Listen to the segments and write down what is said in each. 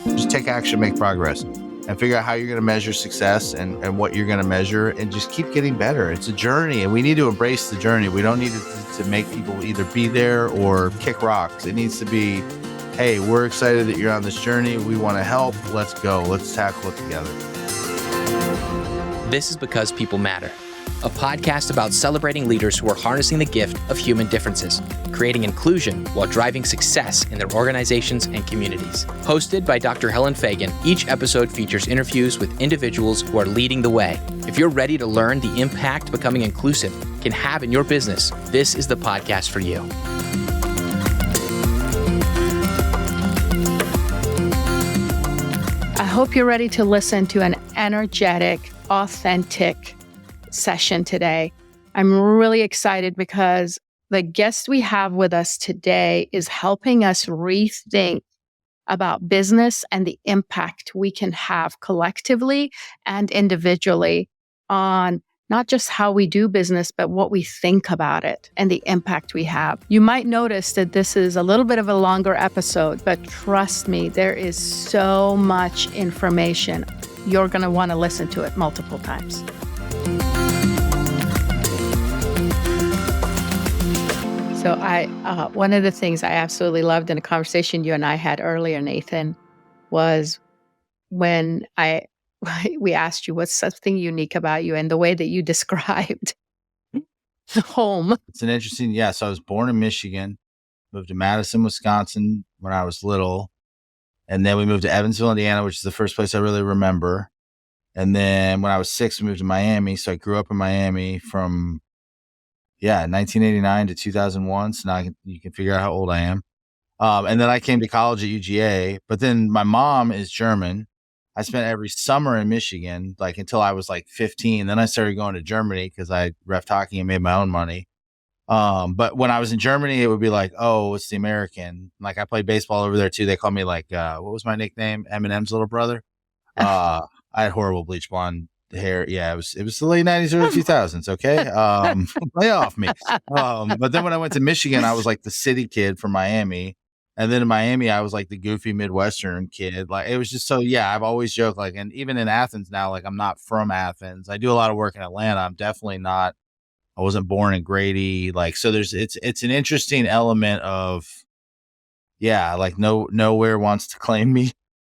Just take action, make progress, and figure out how you're going to measure success and what you're going to measure, and just keep getting better. It's a journey, and we need to embrace the journey. We don't need to make people either be there or kick rocks. It needs to be, hey, we're excited that you're on this journey. We want to help. Let's go. Let's tackle it together. This is Because People Matter, a podcast about celebrating leaders who are harnessing the gift of human differences, creating inclusion while driving success in their organizations and communities. Hosted by Dr. Helen Fagan, each episode features interviews with individuals who are leading the way. If you're ready to learn the impact becoming inclusive can have in your business, this is the podcast for you. I hope you're ready to listen to an energetic, authentic session today. I'm really excited because the guest we have with us today is helping us rethink about business and the impact we can have collectively and individually on not just how we do business, but what we think about it and the impact we have. You might notice that this is a little bit of a longer episode, but trust me, there is so much information. You're going to want to listen to it multiple times. So one of the things I absolutely loved in a conversation you and I had earlier, Nathan, was when we asked you what's something unique about you and the way that you described home. It's an interesting, so I was born in Michigan, moved to Madison, Wisconsin when I was little. And then we moved to Evansville, Indiana, which is the first place I really remember. And then when I was 6, we moved to Miami. So I grew up in Miami from 1989 to 2001. So now you can figure out how old I am. And then I came to college at UGA. But then my mom is German. I spent every summer in Michigan, until I was 15. Then I started going to Germany because I reffed hockey and made my own money. But when I was in Germany, it would be oh, it's the American. I played baseball over there too. They called me what was my nickname? Eminem's little brother. I had horrible bleach blonde hair. Yeah, it was the late 90s, early 2000s. Okay. Lay off me. But then when I went to Michigan, I was the city kid from Miami. And then in Miami, I was the goofy Midwestern kid. It was just so, I've always joked and even in Athens now, I'm not from Athens. I do a lot of work in Atlanta. I'm definitely not. I wasn't born in Grady. So it's an interesting element of, nowhere wants to claim me.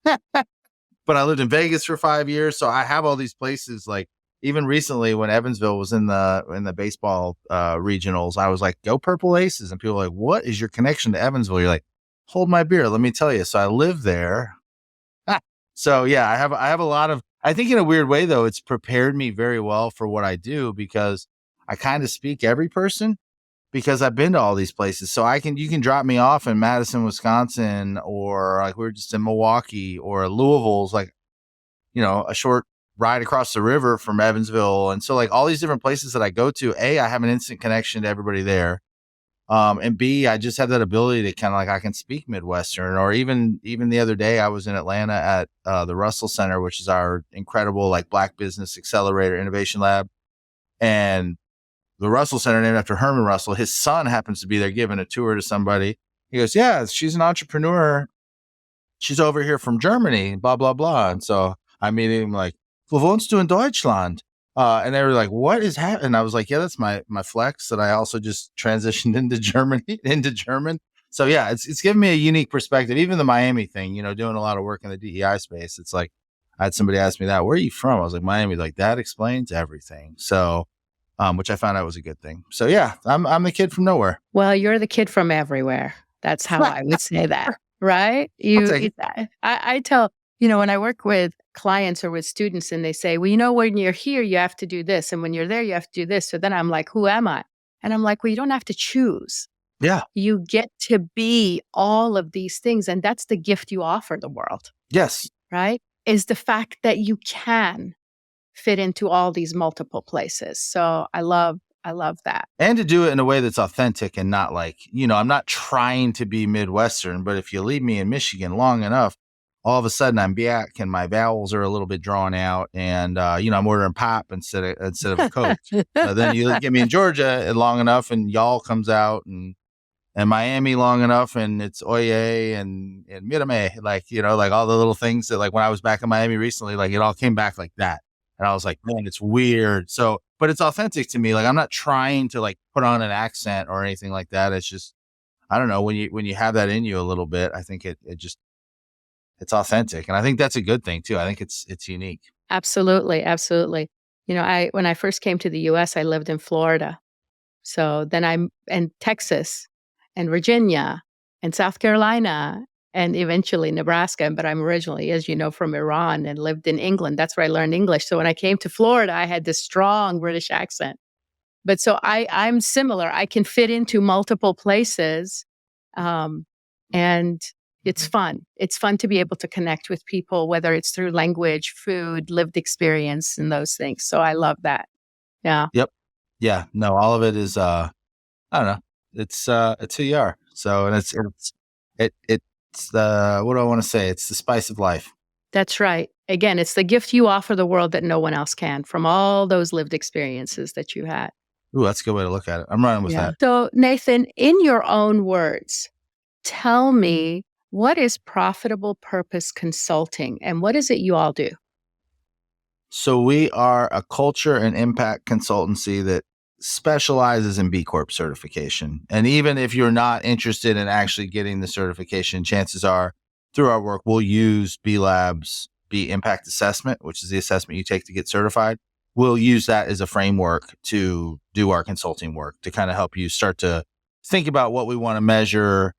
But I lived in Vegas for 5 years. So I have all these places. Even recently when Evansville was in the baseball regionals, I was go Purple Aces. And people were what is your connection to Evansville? You're hold my beer. Let me tell you. So I live there. So I have a lot of, I think in a weird way though, it's prepared me very well for what I do because I kind of speak every person because I've been to all these places. So you can drop me off in Madison, Wisconsin, or we were just in Milwaukee, or Louisville's a short ride across the river from Evansville. And so all these different places that I go to, A, I have an instant connection to everybody there. And B, I just have that ability to kind of I can speak Midwestern, or even the other day I was in Atlanta at the Russell Center, which is our incredible Black Business Accelerator Innovation Lab. And the Russell Center, named after Herman Russell, his son happens to be there giving a tour to somebody. He goes, yeah, she's an entrepreneur. She's over here from Germany, blah, blah, blah. And so I meet him wo wohnst du in Deutschland? And they were what is happening? And I was yeah, that's my flex that I also just transitioned into German. So it's given me a unique perspective. Even the Miami thing, doing a lot of work in the DEI space. It's I had somebody ask me that, where are you from? I was Miami. That explains everything. So, which I found out was a good thing. So I'm the kid from nowhere. Well, you're the kid from everywhere. That's how I would say that, right? I tell, when I work with clients or with students and they say, well, when you're here, you have to do this. And when you're there, you have to do this. So then I'm who am I? And I'm well, you don't have to choose. Yeah. You get to be all of these things. And that's the gift you offer the world. Yes. Right? Is the fact that you can fit into all these multiple places. So I love that. And to do it in a way that's authentic and not I'm not trying to be Midwestern, but if you leave me in Michigan long enough, all of a sudden I'm back and my vowels are a little bit drawn out and, I'm ordering pop instead of a Coke. Then you get me in Georgia long enough and y'all comes out and and Miami long enough, and it's Oye and Mirame, like, like all the little things that, like, when I was back in Miami recently, like, it all came back like that. And I was like, man, it's weird. So, but it's authentic to me. Like, I'm not trying to like put on an accent or anything like that. It's just, I don't know, when you have that in you a little bit, I think it's authentic. And I think that's a good thing too. I think it's unique. Absolutely. Absolutely. When I first came to the US, I lived in Florida. So then I'm in Texas and Virginia and South Carolina and eventually Nebraska. But I'm originally, as you know, from Iran and lived in England. That's where I learned English. So when I came to Florida, I had this strong British accent. But so I'm similar. I can fit into multiple places. And it's fun. It's fun to be able to connect with people, whether it's through language, food, lived experience, and those things. So I love that. Yeah. Yep. Yeah. No, all of it is, I don't know. It's who you are. So, and it's the, what do I want to say? It's the spice of life. That's right. Again, it's the gift you offer the world that no one else can from all those lived experiences that you had. Ooh, that's a good way to look at it. I'm running with that. So, Nathan, in your own words, tell me, what is Profitable Purpose Consulting and what is it you all do? So we are a culture and impact consultancy that specializes in B Corp certification. And even if you're not interested in actually getting the certification, chances are through our work, we'll use B Lab's B Impact Assessment, which is the assessment you take to get certified. We'll use that as a framework to do our consulting work, to kind of help you start to think about what we want to measure.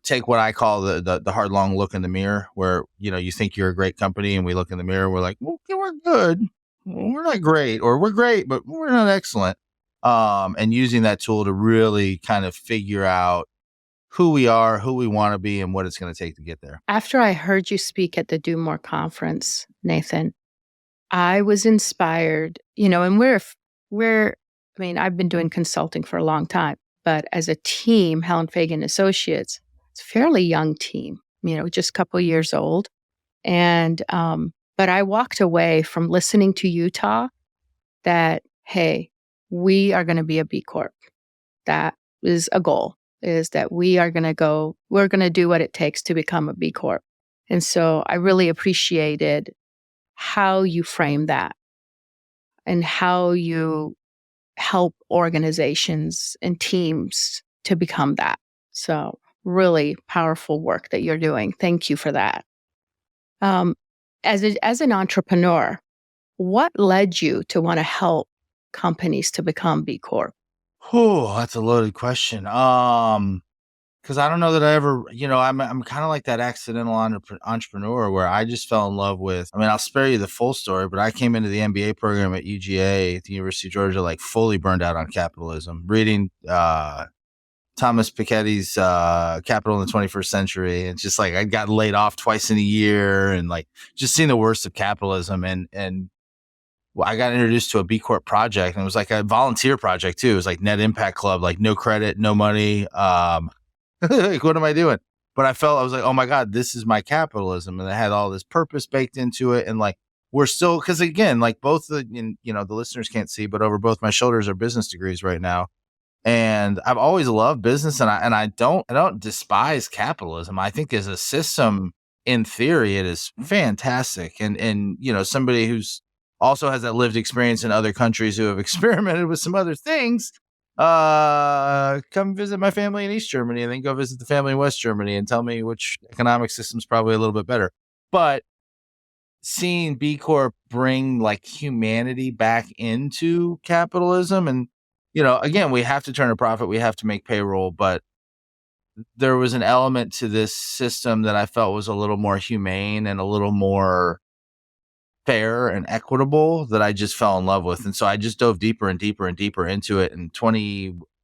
Take what I call the hard, long look in the mirror, where, you think you're a great company and we look in the mirror, we're like, well, okay, we're good. We're not great, or we're great, but we're not excellent. And using that tool to really kind of figure out who we are, who we want to be, and what it's going to take to get there. After I heard you speak at the Do More conference, Nathan, I was inspired, and I've been doing consulting for a long time. But as a team, Helen Fagan Associates, it's a fairly young team, just a couple years old. And, but I walked away from listening to Utah that, hey, we are going to be a B Corp. That is a goal, is that we're going to do what it takes to become a B Corp. And so I really appreciated how you frame that and how you help organizations and teams to become that. So really powerful work that you're doing. Thank you for that. As an entrepreneur, what led you to want to help companies to become B Corp? Oh, that's a loaded question. Because I don't know that I ever, I'm kind of like that accidental entrepreneur where I just fell in love with. I'll spare you the full story, but I came into the MBA program at UGA at the University of Georgia, like fully burned out on capitalism, reading Thomas Piketty's Capital in the 21st Century. And just like I got laid off twice in a year and like just seeing the worst of capitalism. And I got introduced to a B Corp project, and it was like a volunteer project too. It was like Net Impact Club, like no credit, no money. Like, what am I doing? But I was like, oh my God, this is my capitalism. And I had all this purpose baked into it. And like, we're still, because again, like both the listeners can't see, but over both my shoulders are business degrees right now. And I've always loved business, and I don't despise capitalism. I think as a system, in theory, it is fantastic. And somebody who's also has that lived experience in other countries who have experimented with some other things, come visit my family in East Germany and then go visit the family in West Germany and tell me which economic system's probably a little bit better. But seeing B Corp bring like humanity back into capitalism, and, again, we have to turn a profit, we have to make payroll, but there was an element to this system that I felt was a little more humane and a little more fair and equitable that I just fell in love with. And so I just dove deeper and deeper and deeper into it. And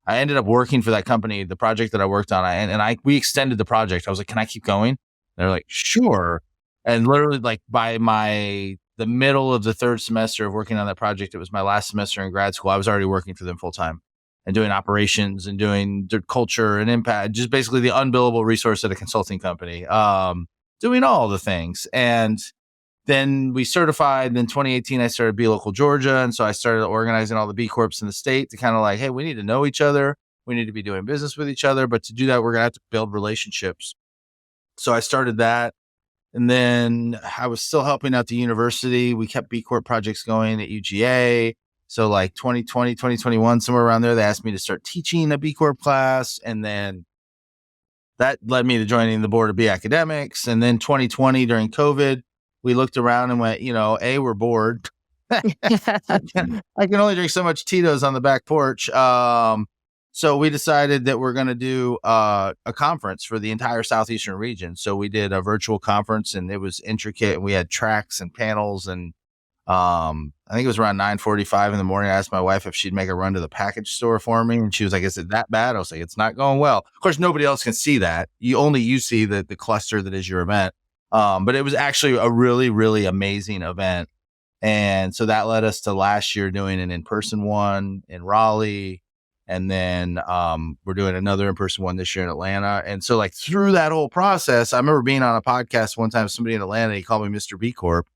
I ended up working for that company, the project that I worked on. We extended the project. I was like, can I keep going? They're like, sure. And literally like by the middle of the third semester of working on that project, it was my last semester in grad school. I was already working for them full time and doing operations and doing culture and impact, just basically the unbillable resource at a consulting company, doing all the things. And then we certified. Then 2018, I started B Local Georgia. And so I started organizing all the B Corps in the state to kind of like, hey, we need to know each other. We need to be doing business with each other. But to do that, we're going to have to build relationships. So I started that. And then I was still helping out the university. We kept B Corp projects going at UGA. So like 2020, 2021, somewhere around there, they asked me to start teaching a B Corp class. And then that led me to joining the board of B Academics. And then 2020 during COVID, we looked around and went, we're bored. I can only drink so much Tito's on the back porch. So we decided that we're going to do a conference for the entire Southeastern region. So we did a virtual conference, and it was intricate. And we had tracks and panels. And I think it was around 9:45 in the morning. I asked my wife if she'd make a run to the package store for me. And she was like, "Is it that bad?" I was like, "It's not going well." Of course, nobody else can see that. You see the cluster that is your event. But it was actually a really, really amazing event. And so that led us to last year doing an in-person one in Raleigh. And then we're doing another in-person one this year in Atlanta. And so like through that whole process, I remember being on a podcast one time, somebody in Atlanta, he called me Mr. B Corp.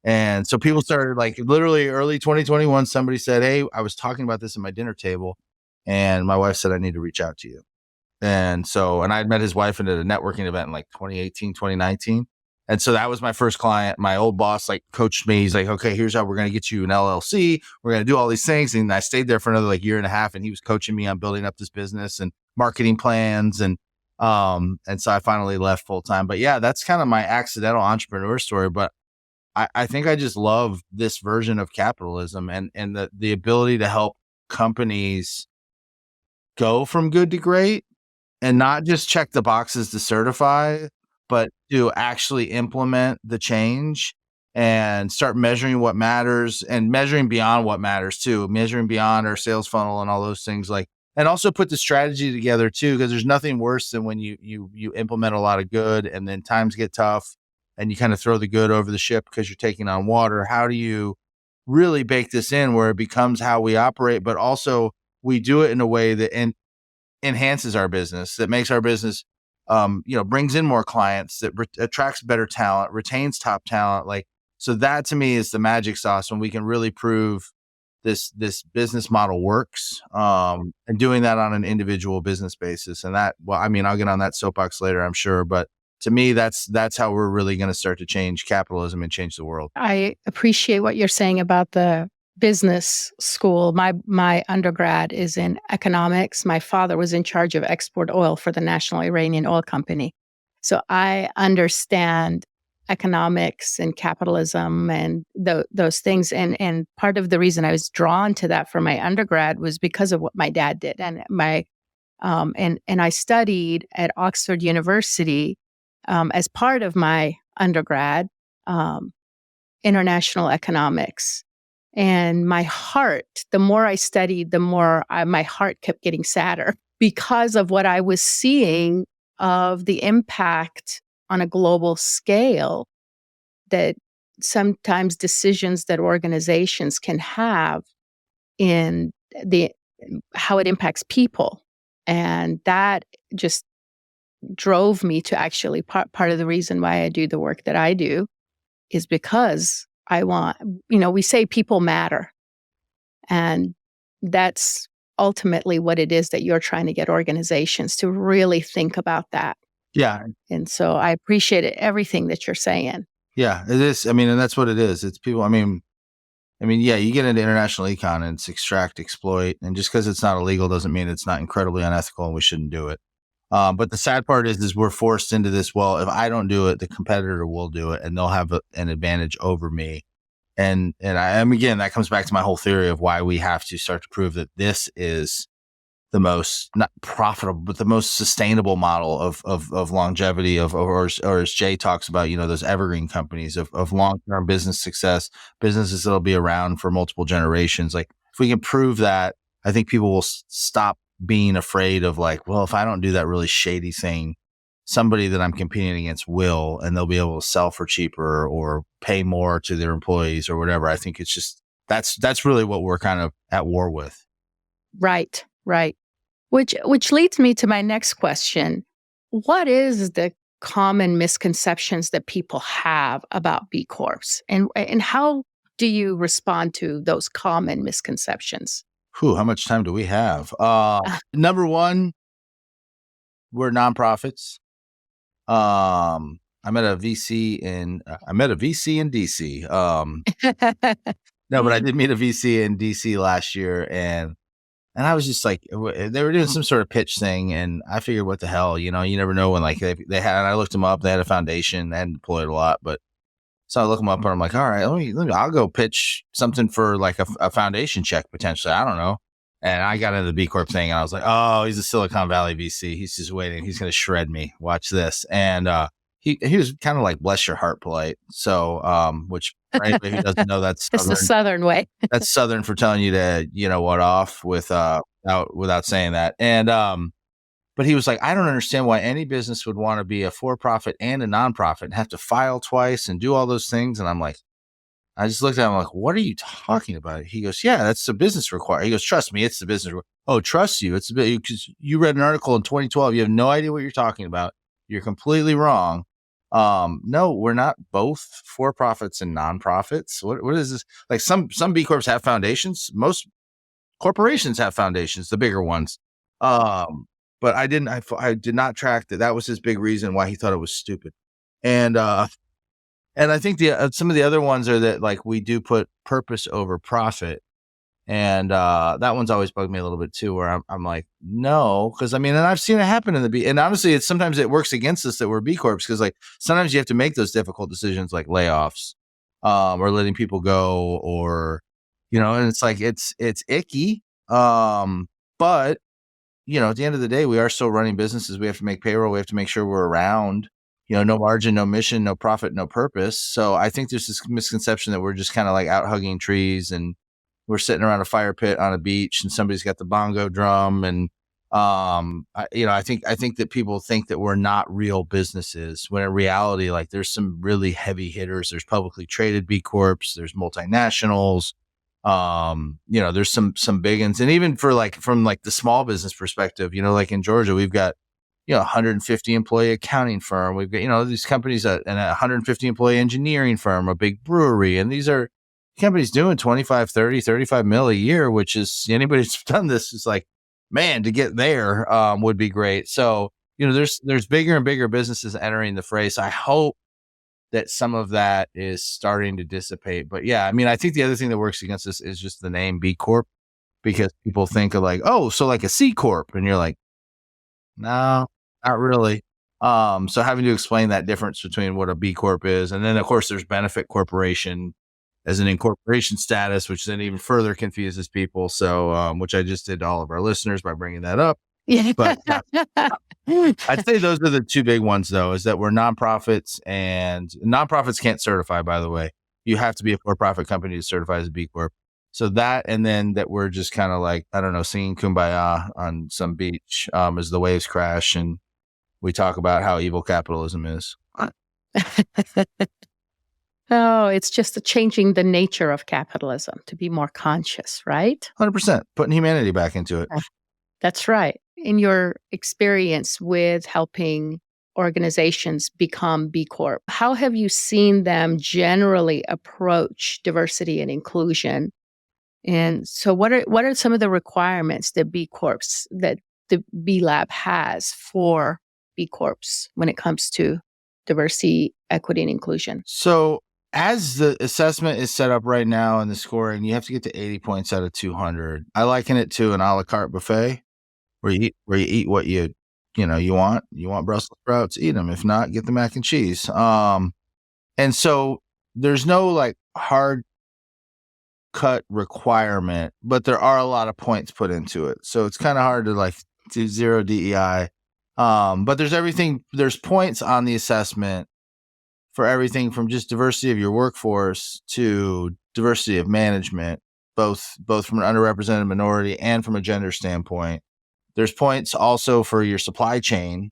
And so people started like literally early 2021, somebody said, "Hey, I was talking about this at my dinner table." And my wife said, "I need to reach out to you." And I had met his wife at a networking event in like 2018, 2019. And so that was my first client. My old boss like coached me. He's like, "Okay, here's how we're going to get you an LLC. We're going to do all these things." And I stayed there for another like year and a half. And he was coaching me on building up this business and marketing plans. And so I finally left full time. But yeah, that's kind of my accidental entrepreneur story. But I think I just love this version of capitalism and the ability to help companies go from good to great and not just check the boxes to certify, but to actually implement the change and start measuring what matters and measuring beyond what matters too, measuring beyond our sales funnel and all those things and also put the strategy together too, because there's nothing worse than when you implement a lot of good and then times get tough and you kind of throw the good over the ship because you're taking on water. How do you really bake this in where it becomes how we operate, but also we do it in a way that enhances our business, that makes our business, brings in more clients, that attracts better talent, retains top talent. So that to me is the magic sauce when we can really prove this business model works, and doing that on an individual business basis. And that, I'll get on that soapbox later, I'm sure. But to me, that's how we're really going to start to change capitalism and change the world. I appreciate what you're saying about the business school. My undergrad is in economics. My father was in charge of export oil for the National Iranian Oil Company. So I understand economics and capitalism and those things. And part of the reason I was drawn to that for my undergrad was because of what my dad did. And and I studied at Oxford University as part of my undergrad, international economics. And my heart, the more I studied, the more my heart kept getting sadder because of what I was seeing of the impact on a global scale that sometimes decisions that organizations can have in how it impacts people. And that just drove me to actually part of the reason why I do the work that I do is because I want, we say people matter. And that's ultimately what it is that you're trying to get organizations to really think about that. Yeah. And so I appreciate everything that you're saying. Yeah, it is. And that's what it is. It's people. Yeah, you get into international econ and it's extract, exploit. And just because it's not illegal doesn't mean it's not incredibly unethical and we shouldn't do it. But the sad part is we're forced into this. Well, if I don't do it, the competitor will do it and they'll have an advantage over me. And again, that comes back to my whole theory of why we have to start to prove that this is the most not profitable, but the most sustainable model of longevity or as Jay talks about, those evergreen companies of long-term business success, businesses that'll be around for multiple generations. Like if we can prove that, I think people will stop being afraid of if I don't do that really shady thing, somebody that I'm competing against will, and they'll be able to sell for cheaper or pay more to their employees or whatever. I think it's just, that's really what we're kind of at war with. Right. Which leads me to my next question. What is the common misconceptions that people have about B Corps? And how do you respond to those common misconceptions? How much time do we have? Number one, we're nonprofits. I met a VC in DC. No, but I did meet a VC in DC last year, and I was just like, they were doing some sort of pitch thing, and I figured, what the hell, you never know when, like, they had. And I looked them up. They had a foundation. They hadn't deployed a lot, but so I look them up, and I'm like, all right, let me I'll go pitch something for like a foundation check potentially. I don't know. And I got into the B Corp thing, and I was like, oh, he's a Silicon Valley VC. He's just waiting. He's going to shred me. Watch this. And he was kind of like, bless your heart polite. So, which for anybody who doesn't know, that's It's the Southern way. That's Southern for telling you to, what off with without saying that. And but he was like, I don't understand why any business would want to be a for-profit and a nonprofit and have to file twice and do all those things. And I'm like, I just looked at him like, what are you talking about? He goes, yeah, that's the business requirement. He goes, trust me, it's the business. Oh, trust you. It's a bit, because you read an article in 2012. You have no idea what you're talking about. You're completely wrong. No, we're not both for-profits and nonprofits. What is this? Like some B Corps have foundations. Most corporations have foundations, the bigger ones. But I did not track that. That was his big reason why he thought it was stupid. And I think some of the other ones are that, like, we do put purpose over profit. And that one's always bugged me a little bit too, where I'm like, no, because and I've seen it happen in the B. And honestly, sometimes it works against us that we're B Corps, because like sometimes you have to make those difficult decisions, like layoffs, or letting people go, or and it's like it's icky. But at the end of the day, we are still running businesses. We have to make payroll. We have to make sure we're around. No margin, no mission, no profit, no purpose. So I think there's this misconception that we're just kind of like out hugging trees, and we're sitting around a fire pit on a beach, and somebody's got the bongo drum. And I think that people think that we're not real businesses, when in reality, like, there's some really heavy hitters. There's publicly traded B Corps. There's multinationals. There's some big ones. And even from the small business perspective, like in Georgia, we've got 150 employee accounting firm. We've got, these companies, and a 150 employee engineering firm, a big brewery. And these are companies doing 25, 30, 35 mil a year, which is, anybody who's done this is like, man, to get there would be great. So, there's bigger and bigger businesses entering the fray. So I hope that some of that is starting to dissipate. But yeah, I think the other thing that works against us is just the name B Corp, because people think of like, oh, so like a C Corp. And you're like, no, not really. So having to explain that difference between what a B Corp is. And then of course there's benefit corporation as an incorporation status, which then even further confuses people. So, which I just did to all of our listeners by bringing that up. Yeah. But I'd say those are the two big ones, though, is that we're nonprofits, and nonprofits can't certify, by the way. You have to be a for-profit company to certify as a B Corp. So that, and then that we're just kind of like, I don't know, singing Kumbaya on some beach as the waves crash, and we talk about how evil capitalism is. Oh, it's just changing the nature of capitalism to be more conscious, right? 100%. Putting humanity back into it. That's right. In your experience with helping organizations become B Corp, how have you seen them generally approach diversity and inclusion? And so what are some of the requirements that B Corps, that the B Lab has for B Corps when it comes to diversity, equity, and inclusion? So as the assessment is set up right now and the scoring, you have to get to 80 points out of 200. I liken it to an a la carte buffet where you eat what you want. You want Brussels sprouts, eat them. If not, get the mac and cheese. And so there's no like hard cut requirement, but there are a lot of points put into it. So it's kind of hard to like do zero DEI. But there's points on the assessment for everything from just diversity of your workforce to diversity of management, both from an underrepresented minority and from a gender standpoint. There's points also for your supply chain,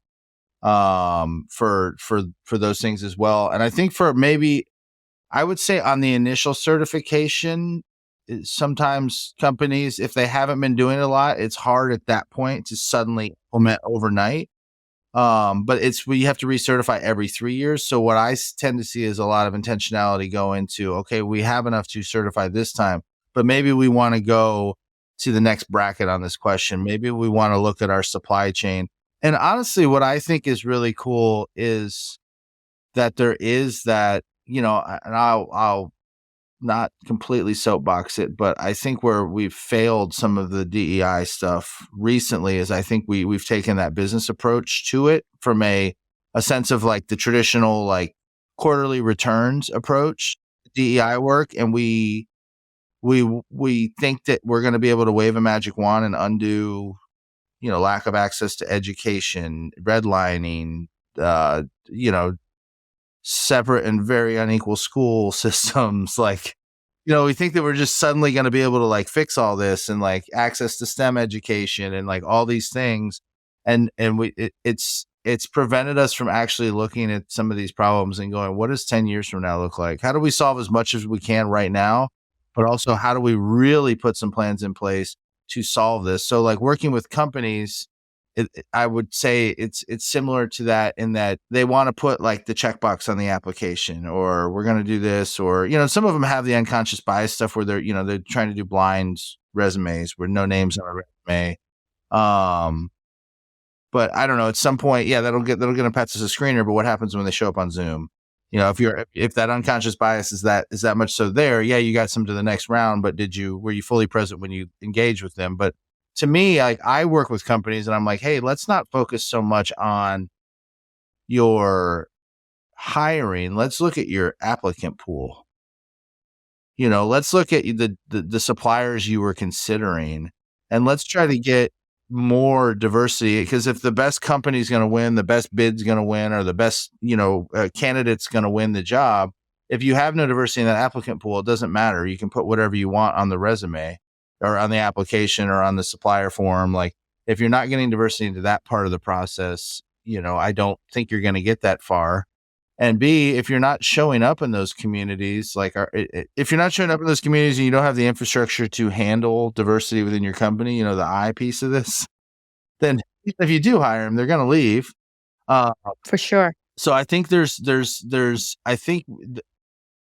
for those things as well. And I think I would say on the initial certification, sometimes companies, if they haven't been doing it a lot, it's hard at that point to suddenly implement overnight. But you have to recertify every 3 years. So what I tend to see is a lot of intentionality go into, okay, we have enough to certify this time, but maybe we want to go to the next bracket on this question. Maybe we want to look at our supply chain. And honestly, what I think is really cool is that there is that, and I'll not completely soapbox it, but I think where we've failed some of the DEI stuff recently is I think we've taken that business approach to it from a sense of like the traditional like quarterly returns approach, DEI work, and we think that we're going to be able to wave a magic wand and undo, lack of access to education, redlining, separate and very unequal school systems. Like, we think that we're just suddenly going to be able to like fix all this and like access to STEM education and like all these things. And it's prevented us from actually looking at some of these problems and going, what does 10 years from now look like? How do we solve as much as we can right now? But also, how do we really put some plans in place to solve this? So like working with companies, I would say it's similar to that in that they want to put like the checkbox on the application, or we're going to do this, or, some of them have the unconscious bias stuff where they're trying to do blind resumes where no names on a resume. But I don't know, at some point, that'll get them past as a screener. But what happens when they show up on Zoom? If that unconscious bias is that much so there, you got some to the next round, but were you fully present when you engaged with them? But to me, like I work with companies and I'm like, hey, let's not focus so much on your hiring. Let's look at your applicant pool. Let's look at the suppliers you were considering, and let's try to get more diversity, because if the best company is going to win, the best bid's going to win, or the best, candidate's going to win the job. If you have no diversity in that applicant pool, it doesn't matter. You can put whatever you want on the resume or on the application or on the supplier form. Like if you're not getting diversity into that part of the process, I don't think you're going to get that far. And B, if you're not showing up in those communities, if you're not showing up in those communities and you don't have the infrastructure to handle diversity within your company, the I piece of this, then if you do hire them, they're going to leave. For sure. So I think I think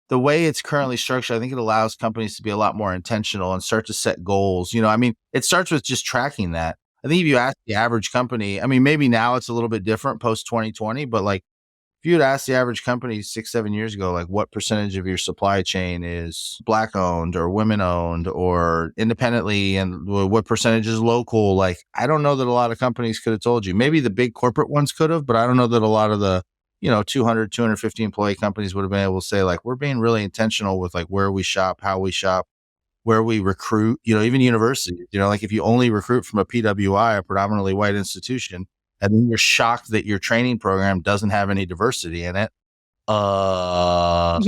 the way it's currently structured, I think it allows companies to be a lot more intentional and start to set goals. It starts with just tracking that. I think if you ask the average company, maybe now it's a little bit different post 2020, but like if you had asked the average company 6-7 years ago, like what percentage of your supply chain is Black owned or women owned or independently, and what percentage is local, like I don't know that a lot of companies could have told you. Maybe the big corporate ones could have, but I don't know that a lot of the 200, 250 employee companies would have been able to say like, we're being really intentional with like where we shop, how we shop, where we recruit, even universities, like if you only recruit from a PWI, a predominantly white institution, and then you're shocked that your training program doesn't have any diversity in it. What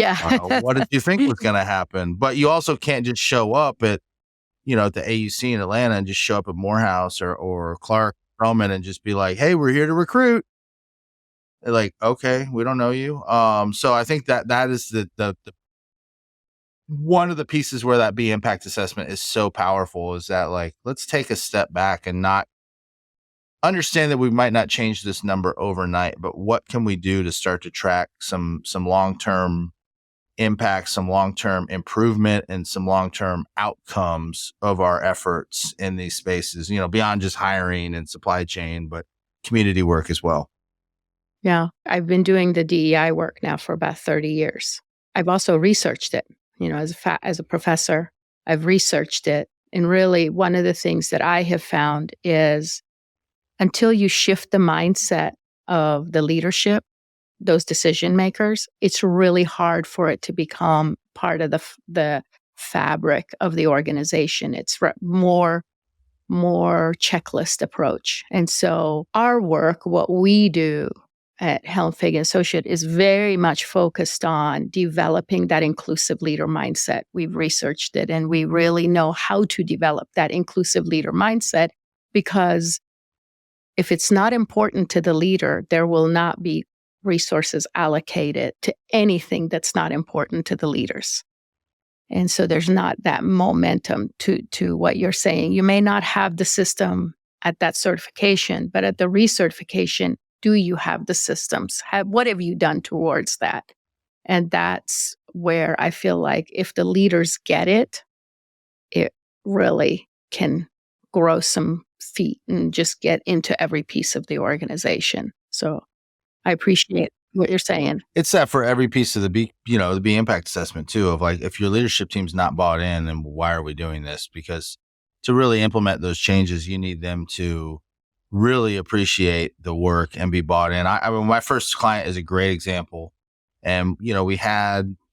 did you think was going to happen? But you also can't just show up at, at the AUC in Atlanta and just show up at Morehouse or Clark Roman and just be like, hey, we're here to recruit. They're like, okay, we don't know you. So I think that is the one of the pieces where that B impact assessment is so powerful, is that like, let's take a step back and not understand that we might not change this number overnight, but what can we do to start to track some long-term impact, some long-term improvement, and some long-term outcomes of our efforts in these spaces, beyond just hiring and supply chain, but community work as well. Yeah. I've been doing the DEI work now for about 30 years. I've also researched it, as a professor, I've researched it. And really one of the things that I have found is until you shift the mindset of the leadership, those decision makers, it's really hard for it to become part of the fabric of the organization. It's more checklist approach. And so our work, what we do at Helen Fagan Associate, is very much focused on developing that inclusive leader mindset. We've researched it and we really know how to develop that inclusive leader mindset, because if it's not important to the leader, there will not be resources allocated to anything that's not important to the leaders. And so there's not that momentum to what you're saying. You may not have the system at that certification, but at the recertification, do you have the systems? What have you done towards that? And that's where I feel like if the leaders get it, it really can grow some feet and just get into every piece of the organization. So I appreciate what you're saying. It's that for every piece of the the B impact assessment too, of like, if your leadership team's not bought in, then why are we doing this? Because to really implement those changes, you need them to really appreciate the work and be bought in. I mean, my first client is a great example. And,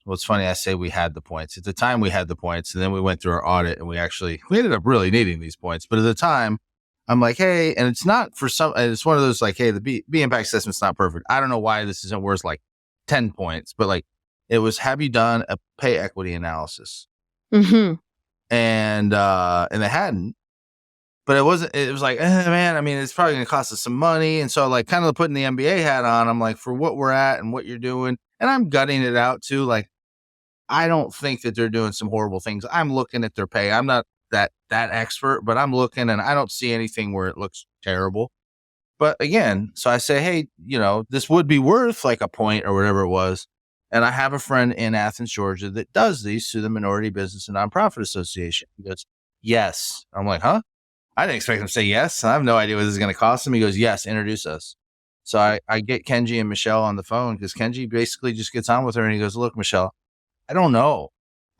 what's funny, I say we had the points. At the time we had the points, and then we went through our audit and we ended up really needing these points. But at the time, I'm like, hey, and it's not for it's one of those like, hey, the B impact assessment's not perfect. I don't know why this isn't worth like 10 points, but like it was, have you done a pay equity analysis? Mm-hmm. And they hadn't, but it was like, man, I mean, it's probably going to cost us some money. And so like kind of putting the MBA hat on, I'm like, for what we're at and what you're doing, and I'm gutting it out too. Like, I don't think that they're doing some horrible things. I'm looking at their pay. I'm not that expert, but I'm looking and I don't see anything where it looks terrible. But again, so I say, hey, this would be worth like a point or whatever it was. And I have a friend in Athens, Georgia that does these through the Minority Business and Nonprofit Association. He goes, yes. I'm like, huh? I didn't expect him to say yes. I have no idea what this is going to cost him. He goes, yes, introduce us. So I get Kenji and Michelle on the phone, because Kenji basically just gets on with her and he goes, look, Michelle, I don't know.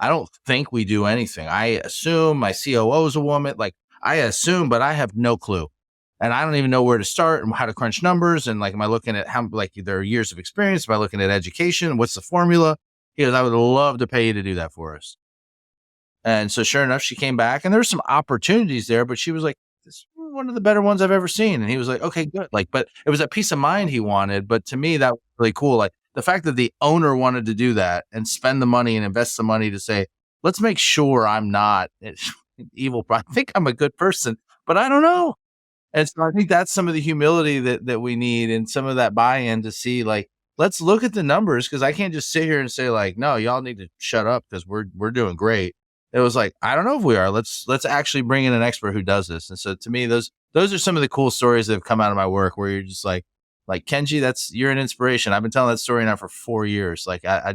I don't think we do anything. I assume my COO is a woman. Like, I assume, but I have no clue. And I don't even know where to start and how to crunch numbers. And like, am I looking at how, like, their years of experience? Am I looking at education? What's the formula? He goes, I would love to pay you to do that for us. And so sure enough, she came back and there's some opportunities there, but she was like, this is one of the better ones I've ever seen. And he was like, okay, good. Like, but it was that peace of mind he wanted. But to me, that was really cool. Like the fact that the owner wanted to do that and spend the money and invest the money to say, let's make sure I'm not evil. I think I'm a good person, but I don't know. And so I think that's some of the humility that we need, and some of that buy-in to see, like, let's look at the numbers, because I can't just sit here and say like, no, y'all need to shut up because we're doing great. It was like, I don't know if we are. Let's actually bring in an expert who does this. And so to me, those are some of the cool stories that have come out of my work, where you're just like Kenji, you're an inspiration. I've been telling that story now for 4 years. Like I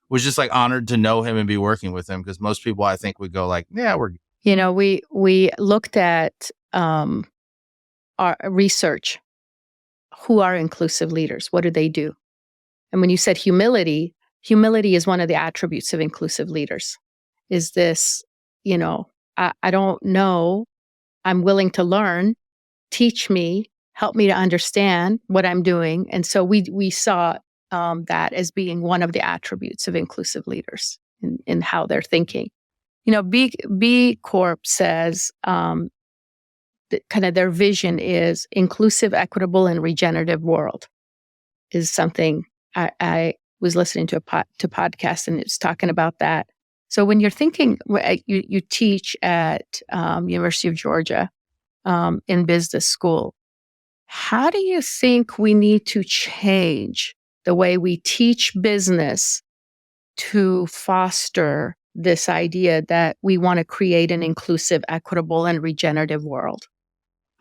was just like honored to know him and be working with him, because most people I think would go like, yeah, we're. We looked at our research. Who are inclusive leaders? What do they do? And when you said humility is one of the attributes of inclusive leaders. Is this, I don't know. I'm willing to learn. Teach me. Help me to understand what I'm doing. And so we saw that as being one of the attributes of inclusive leaders in how they're thinking. B Corp says that kind of their vision is inclusive, equitable, and regenerative world. Is something I was listening to to podcast, and it's talking about that. So when you're thinking, you teach at University of Georgia in business school. How do you think we need to change the way we teach business to foster this idea that we want to create an inclusive, equitable, and regenerative world?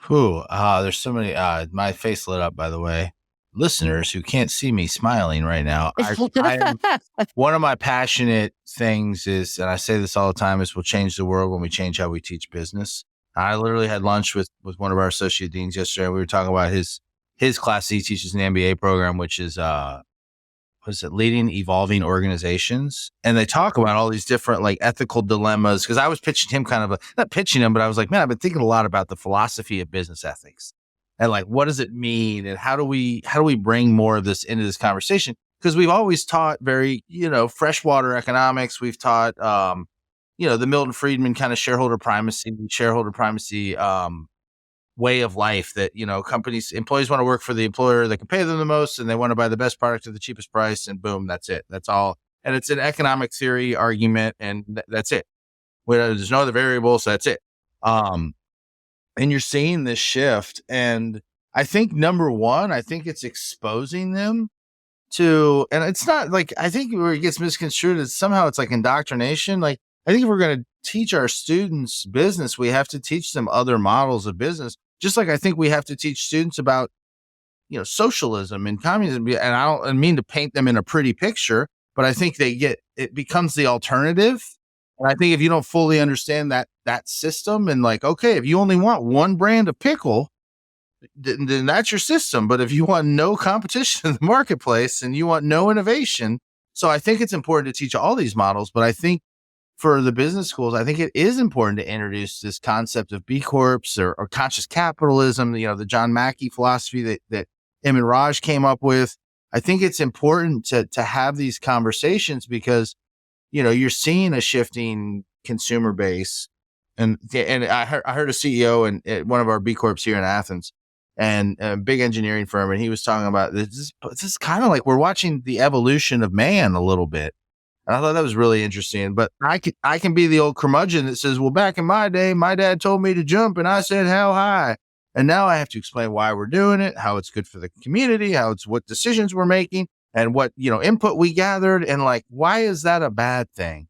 There's so many. My face lit up, by the way. Listeners who can't see me smiling right now. One of my passionate things is, and I say this all the time, is we'll change the world when we change how we teach business. I literally had lunch with one of our associate deans yesterday. We were talking about his class he teaches in the MBA program, which is leading evolving organizations. And they talk about all these different like ethical dilemmas. Because I was pitching him not pitching him, but I was like, man, I've been thinking a lot about the philosophy of business ethics. And like, what does it mean? And how do we bring more of this into this conversation? Because we've always taught very, freshwater economics. We've taught, the Milton Friedman kind of shareholder primacy way of life that, employees want to work for the employer that can pay them the most, and they want to buy the best product at the cheapest price, and boom, that's it. That's all. And it's an economic theory argument, and that's it. There's no other variables. So that's it. And you're seeing this shift. And I think number one, it's exposing them to, and it's not like, I think where it gets misconstrued is somehow it's like indoctrination. Like, I think if we're going to teach our students business, we have to teach them other models of business. Just like I think we have to teach students about, socialism and communism. And I don't mean to paint them in a pretty picture, but I think it becomes the alternative. And I think if you don't fully understand that system and like, okay, if you only want one brand of pickle, then that's your system. But if you want no competition in the marketplace and you want no innovation, so I think it's important to teach all these models. But I think for the business schools, I think it is important to introduce this concept of B Corps or conscious capitalism, the John Mackey philosophy that him and Raj came up with. I think it's important to have these conversations because, you're seeing a shifting consumer base. And I heard a CEO at one of our B Corps here in Athens and a big engineering firm. And he was talking about this is kind of like we're watching the evolution of man a little bit. And I thought that was really interesting, but I can be the old curmudgeon that says, well, back in my day, my dad told me to jump and I said, how high? And now I have to explain why we're doing it, how it's good for the community, what decisions we're making and what, input we gathered. And like, why is that a bad thing?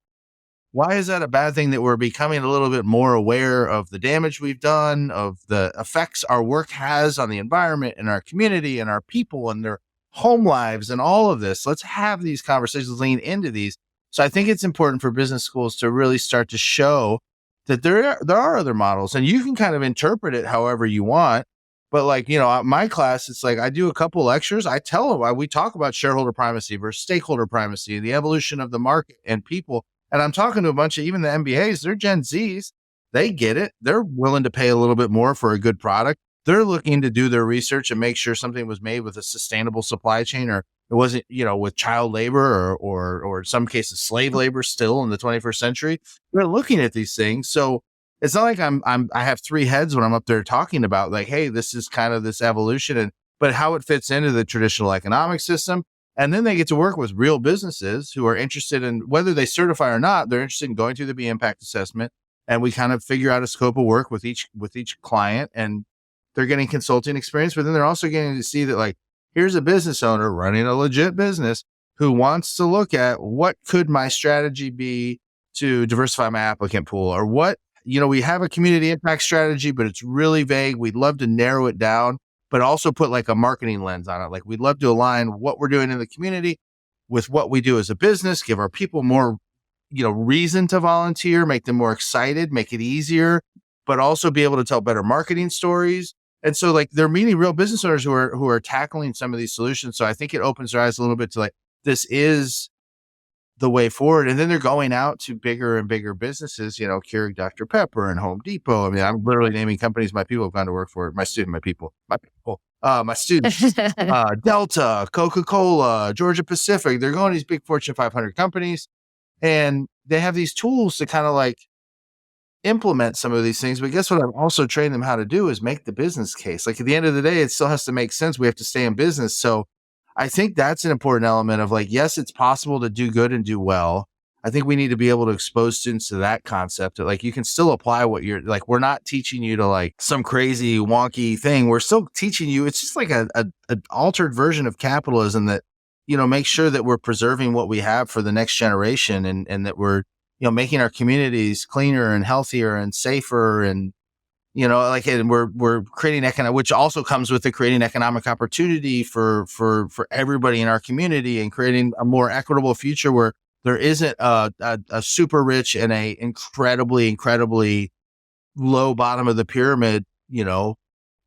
Why is that a bad thing that we're becoming a little bit more aware of the damage we've done, of the effects our work has on the environment and our community and our people and their home lives and all of this? Let's have these conversations, lean into these. So I think it's important for business schools to really start to show that there are other models and you can kind of interpret it however you want. But like, my class, it's like I do a couple lectures. I tell them why we talk about shareholder primacy versus stakeholder primacy, the evolution of the market and people. And I'm talking to a bunch of even the MBAs, they're Gen Zs. They get it. They're willing to pay a little bit more for a good product. They're looking to do their research and make sure something was made with a sustainable supply chain or it wasn't, with child labor or in some cases slave labor still in the 21st century. They're looking at these things. So it's not like I have three heads when I'm up there talking about like, hey, this is kind of this evolution but how it fits into the traditional economic system. And then they get to work with real businesses who are interested in whether they certify or not. They're interested in going through the B impact assessment. And we kind of figure out a scope of work with each client and they're getting consulting experience, but then they're also getting to see that like, here's a business owner running a legit business who wants to look at what could my strategy be to diversify my applicant pool or what, we have a community impact strategy, but it's really vague. We'd love to narrow it down, but also put like a marketing lens on it. Like we'd love to align what we're doing in the community with what we do as a business, give our people more, reason to volunteer, make them more excited, make it easier, but also be able to tell better marketing stories. And so like they're meeting real business owners who are tackling some of these solutions. So I think it opens their eyes a little bit to like, this is the way forward. And then they're going out to bigger and bigger businesses, Keurig Dr. Pepper and Home Depot. I mean, I'm literally naming companies my people have gone to work for, my students, Delta, Coca-Cola, Georgia Pacific. They're going to these big Fortune 500 companies and they have these tools to kind of like implement some of these things. But guess what? I've also trained them how to do is make the business case. Like at the end of the day, it still has to make sense. We have to stay in business. So I think that's an important element of like, yes, it's possible to do good and do well. I think we need to be able to expose students to that concept that like, you can still apply what you're like, we're not teaching you to like some crazy wonky thing. We're still teaching you. It's just like an altered version of capitalism that, make sure that we're preserving what we have for the next generation and that we're, making our communities cleaner and healthier and safer and, and we're creating which also comes with creating economic opportunity for everybody in our community and creating a more equitable future where there isn't a super rich and a incredibly low bottom of the pyramid,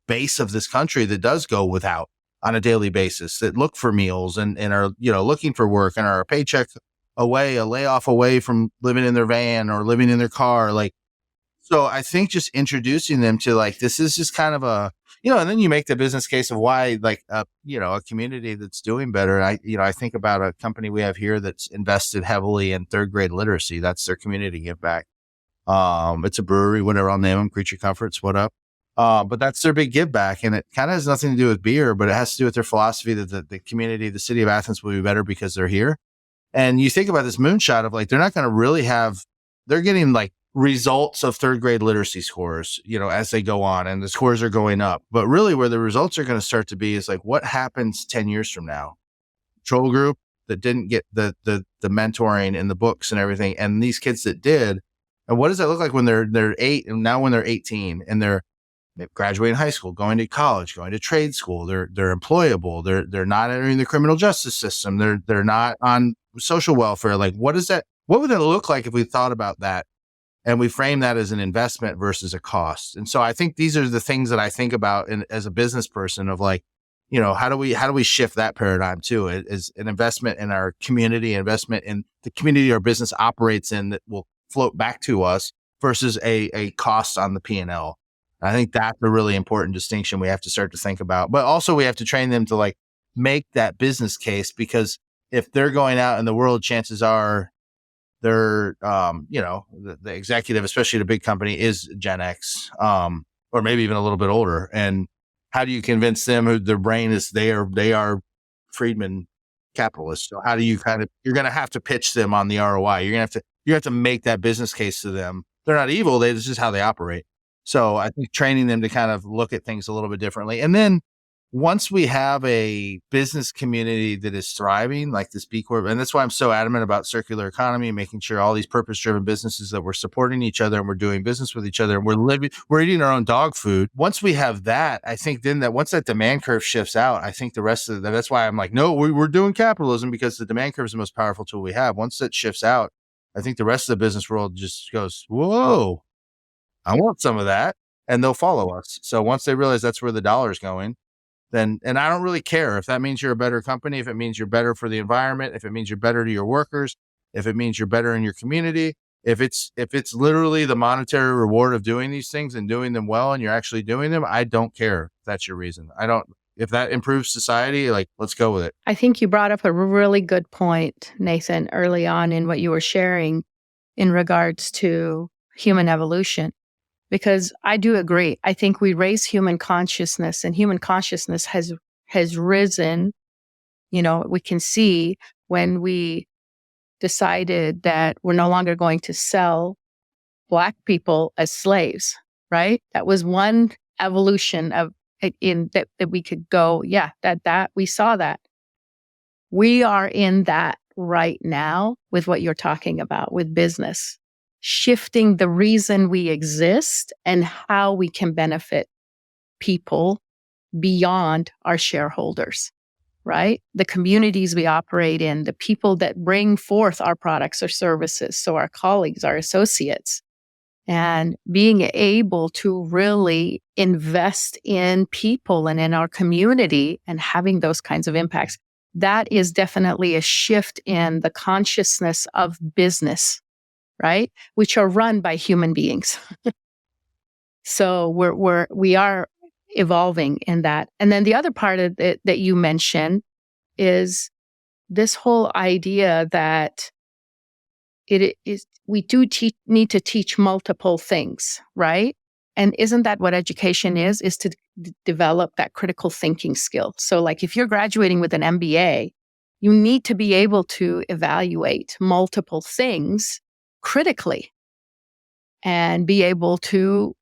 base of this country that does go without on a daily basis, that look for meals and are, looking for work and are a paycheck away, a layoff away from living in their van or living in their car. Like, so I think just introducing them to like, this is just kind of a, and then you make the business case of why like, a community that's doing better. And I think about a company we have here that's invested heavily in third grade literacy. That's their community give back. It's a brewery, whatever, I'll name them, Creature Comforts, what up? But that's their big give back. And it kind of has nothing to do with beer, but it has to do with their philosophy that the community, the city of Athens will be better because they're here. And you think about this moonshot of like, they're not going to really they're getting like results of third grade literacy scores, as they go on and the scores are going up. But really where the results are going to start to be is like, what happens 10 years from now? Control group that didn't get the mentoring and the books and everything. And these kids that did, and what does that look like when they're 8 and now when they're 18 and they're graduating high school, going to college, going to trade school, they're employable. They're not entering the criminal justice system. They're not on social welfare. Like, what does that what would it look like if we thought about that and we frame that as an investment versus a cost? And so I think these are the things that I think about as a business person of like, how do we shift that paradigm too? It is an investment in our community, investment in the community our business operates in that will float back to us versus a cost on the P&L. I think that's a really important distinction we have to start to think about. But also we have to train them to like make that business case, because if they're going out in the world, chances are they're, the executive, especially at a big company, is Gen X, or maybe even a little bit older. And how do you convince them who their brain is, they are Friedman capitalists? So how do you you're going to have to pitch them on the ROI. You have to make that business case to them. They're not evil. This is how they operate. So I think training them to kind of look at things a little bit differently. And then once we have a business community that is thriving, like this B Corp, and that's why I'm so adamant about circular economy, making sure all these purpose-driven businesses that we're supporting each other and we're doing business with each other and we're eating our own dog food. Once we have that, I think then that once that demand curve shifts out, I think the rest of that's why I'm like, no, we're doing capitalism, because the demand curve is the most powerful tool we have. Once that shifts out, I think the rest of the business world just goes, whoa, I want some of that. And they'll follow us. So once they realize that's where the dollar is going, then, and I don't really care if that means you're a better company, if it means you're better for the environment, if it means you're better to your workers, if it means you're better in your community, if it's literally the monetary reward of doing these things and doing them well and you're actually doing them, I don't care if that's your reason. If that improves society, like, let's go with it. I think you brought up a really good point, Nathan, early on in what you were sharing in regards to human evolution. Because I do agree. I think we raise human consciousness, and human consciousness has risen. We can see when we decided that we're no longer going to sell Black people as slaves, right? That was one evolution of in that we could go, that we saw that. We are in that right now with what you're talking about with business. Shifting the reason we exist and how we can benefit people beyond our shareholders, right? The communities we operate in, the people that bring forth our products or services, so our colleagues, our associates, and being able to really invest in people and in our community and having those kinds of impacts. That is definitely a shift in the consciousness of business, right? Which are run by human beings. So we are evolving in that. And then the other part of it that you mentioned is this whole idea that we do need to teach multiple things, right? And isn't that what education is to develop that critical thinking skill? So like if you're graduating with an MBA, you need to be able to evaluate multiple things critically and be able to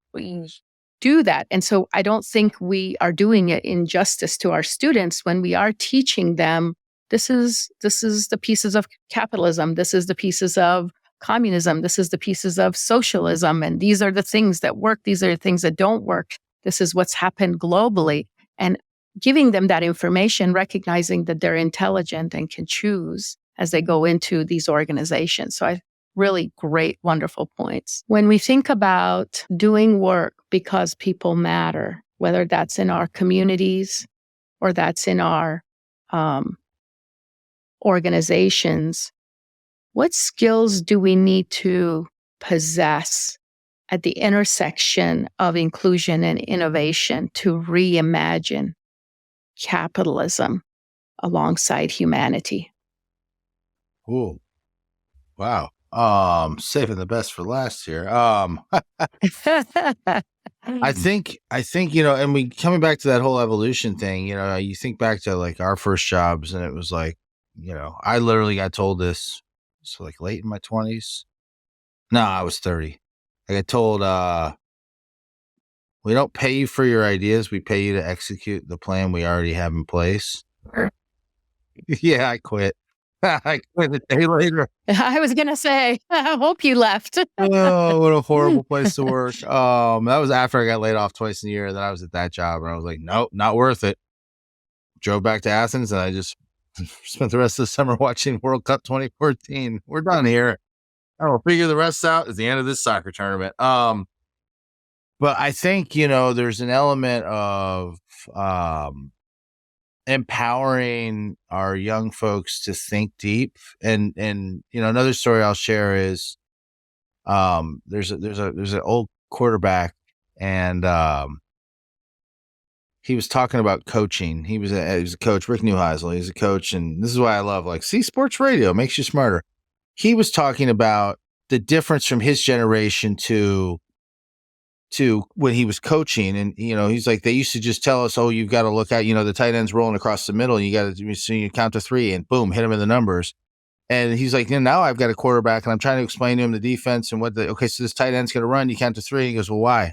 do that. And so I don't think we are doing it injustice to our students when we are teaching them this is the pieces of capitalism, this is the pieces of communism, this is the pieces of socialism, and these are the things that work, these are the things that don't work. This is what's happened globally. And giving them that information, recognizing that they're intelligent and can choose as they go into these organizations. So really great, wonderful points. When we think about doing work because people matter, whether that's in our communities or that's in our organizations, what skills do we need to possess at the intersection of inclusion and innovation to reimagine capitalism alongside humanity? Ooh, wow. Saving the best for last here. I think, and we coming back to that whole evolution thing, you think back to like our first jobs and it was like, I literally got told this. So like late in my 20s. No, I was 30. I got told, we don't pay you for your ideas. We pay you to execute the plan we already have in place. Yeah, I quit. I quit a day later. I was going to say, I hope you left. Oh, what a horrible place to work. That was after I got laid off twice in a year. Then I was at that job and I was like, nope, not worth it. Drove back to Athens and I just spent the rest of the summer watching World Cup 2014. We're done here. I will figure the rest out at the end of this soccer tournament. But I think, there's an element of um, empowering our young folks to think deep. And another story I'll share is there's an old quarterback, and he was talking about coaching. He was a coach, Rick Neuheisel. He's a coach, and this is why I love sports radio makes you smarter. He was talking about the difference from his generation to when he was coaching. And, he's like, they used to just tell us, oh, you've got to look at, the tight end's rolling across the middle, and you got to, so you count to 3 and boom, hit him in the numbers. And he's like, now I've got a quarterback and I'm trying to explain to him the defense and so this tight end's going to run, you count to 3. He goes, well, why?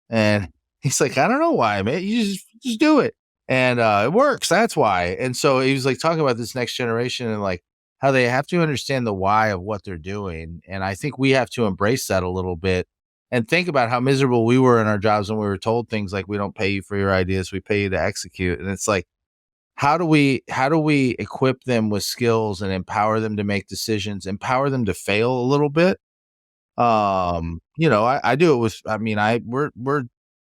And he's like, I don't know why, man. You just do it. And it works. That's why. And so he was like talking about this next generation and like how they have to understand the why of what they're doing. And I think we have to embrace that a little bit and think about how miserable we were in our jobs when we were told things like, we don't pay you for your ideas, we pay you to execute. And it's like, how do we equip them with skills and empower them to make decisions, empower them to fail a little bit? I do it with, we're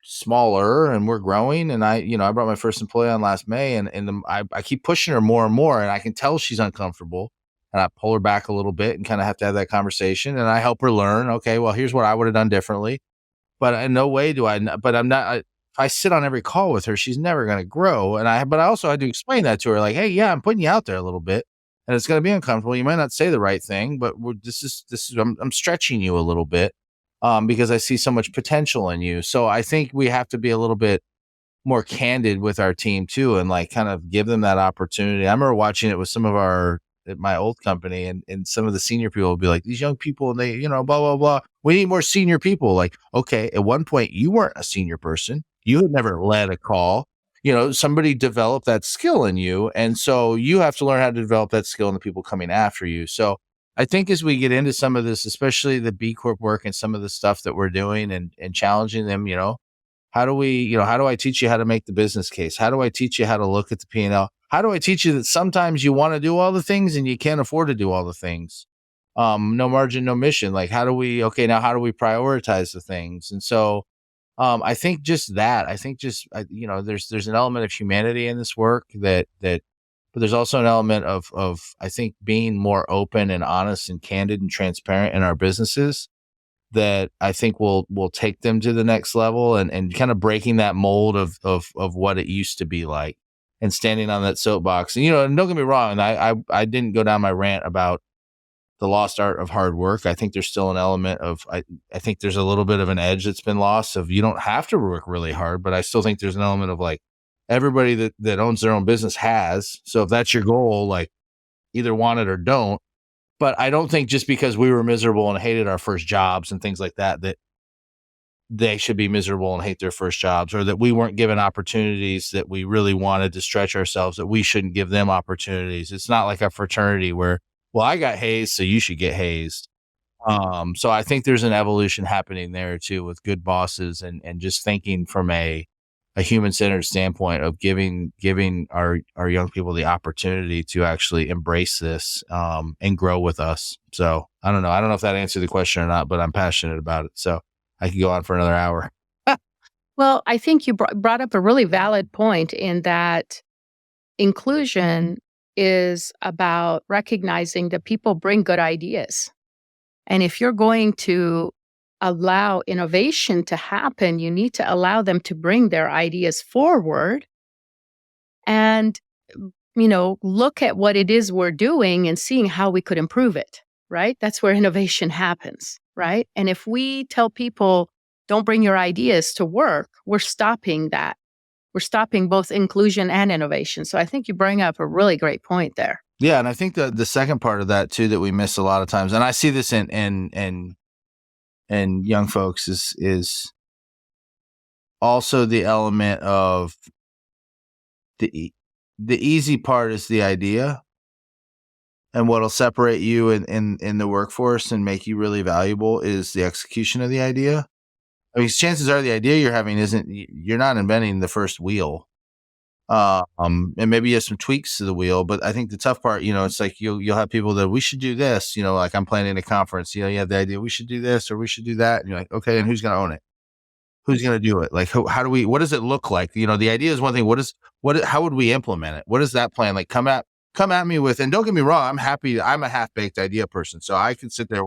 smaller and we're growing. And I brought my first employee on last May, and I keep pushing her more and more, and I can tell she's uncomfortable, and I pull her back a little bit and kind of have to have that conversation, and I help her learn, okay, well, here's what I would have done differently. But in no way do but I'm not, if I sit on every call with her, she's never going to grow. But I also had to explain that to her, like, hey, yeah, I'm putting you out there a little bit, and it's going to be uncomfortable. You might not say the right thing, but I'm stretching you a little bit, because I see so much potential in you. So I think we have to be a little bit more candid with our team too, and like kind of give them that opportunity. I remember watching it with some of at my old company, and some of the senior people would be like, these young people, and they, blah, blah, blah. We need more senior people. Like, okay, at one point you weren't a senior person. You had never led a call. Somebody developed that skill in you. And so you have to learn how to develop that skill in the people coming after you. So I think as we get into some of this, especially the B Corp work and some of the stuff that we're doing and challenging them, how do I teach you how to make the business case? How do I teach you how to look at the P&L? How do I teach you that sometimes you want to do all the things and you can't afford to do all the things? No margin, no mission. Like, how do we prioritize the things? And so, I think just that, there's an element of humanity in this work but there's also an element of, I think, being more open and honest and candid and transparent in our businesses that I think will take them to the next level, and kind of breaking that mold of what it used to be like, and standing on that soapbox. And, and don't get me wrong, I didn't go down my rant about the lost art of hard work. I think there's still an element of, I think there's a little bit of an edge that's been lost of, you don't have to work really hard, but I still think there's an element of like, everybody that owns their own business has. So if that's your goal, like, either want it or don't. But I don't think just because we were miserable and hated our first jobs and things like that, that they should be miserable and hate their first jobs, or that we weren't given opportunities that we really wanted to stretch ourselves, that we shouldn't give them opportunities. It's not like a fraternity where, well, I got hazed, so you should get hazed. So I think there's an evolution happening there too, with good bosses and just thinking from a human-centered standpoint of giving our young people the opportunity to actually embrace this, and grow with us. So I don't know if that answered the question or not, but I'm passionate about it. So I could go on for another hour. Well, I think you brought up a really valid point in that inclusion is about recognizing that people bring good ideas. And if you're going to allow innovation to happen, you need to allow them to bring their ideas forward and, look at what it is we're doing and seeing how we could improve it, right? That's where innovation happens, right? And if we tell people, don't bring your ideas to work, we're stopping that. We're stopping both inclusion and innovation. So I think you bring up a really great point there. Yeah. And I think the second part of that too, that we miss a lot of times, and I see this in young folks, is also the element of the easy part is the idea, and what'll separate you in the workforce and make you really valuable is the execution of the idea. I mean, chances are the idea you're having you're not inventing the first wheel. And maybe you have some tweaks to the wheel, but I think the tough part, it's like you'll have people that we should do this, like I'm planning a conference, you have the idea we should do this or we should do that. And you're like, okay, and who's going to own it? Who's going to do it? Like, how do we, what does it look like? The idea is one thing. How would we implement it? What is that plan? Like come at me with, and don't get me wrong, I'm a half-baked idea person. So I can sit there,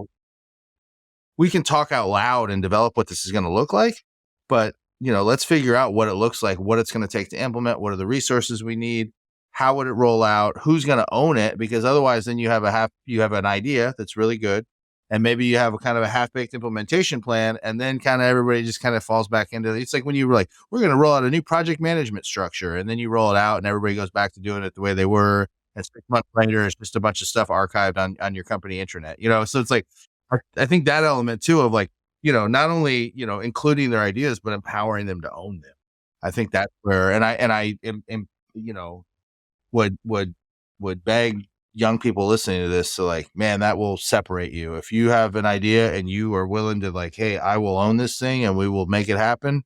we can talk out loud and develop what this is going to look like, but let's figure out what it looks like, what it's going to take to implement, what are the resources we need, how would it roll out, who's going to own it, because otherwise then you have an idea that's really good, and maybe you have a kind of a half-baked implementation plan, and then kind of everybody just kind of falls back into it. It's like when you were like, we're going to roll out a new project management structure, and then you roll it out and everybody goes back to doing it the way they were, and 6 months later it's just a bunch of stuff archived on your company intranet, so it's like, I think that element too of like, not only, including their ideas, but empowering them to own them. I think that's where, and I am, would beg young people listening to this to like, man, that will separate you. If you have an idea and you are willing to like, hey, I will own this thing and we will make it happen.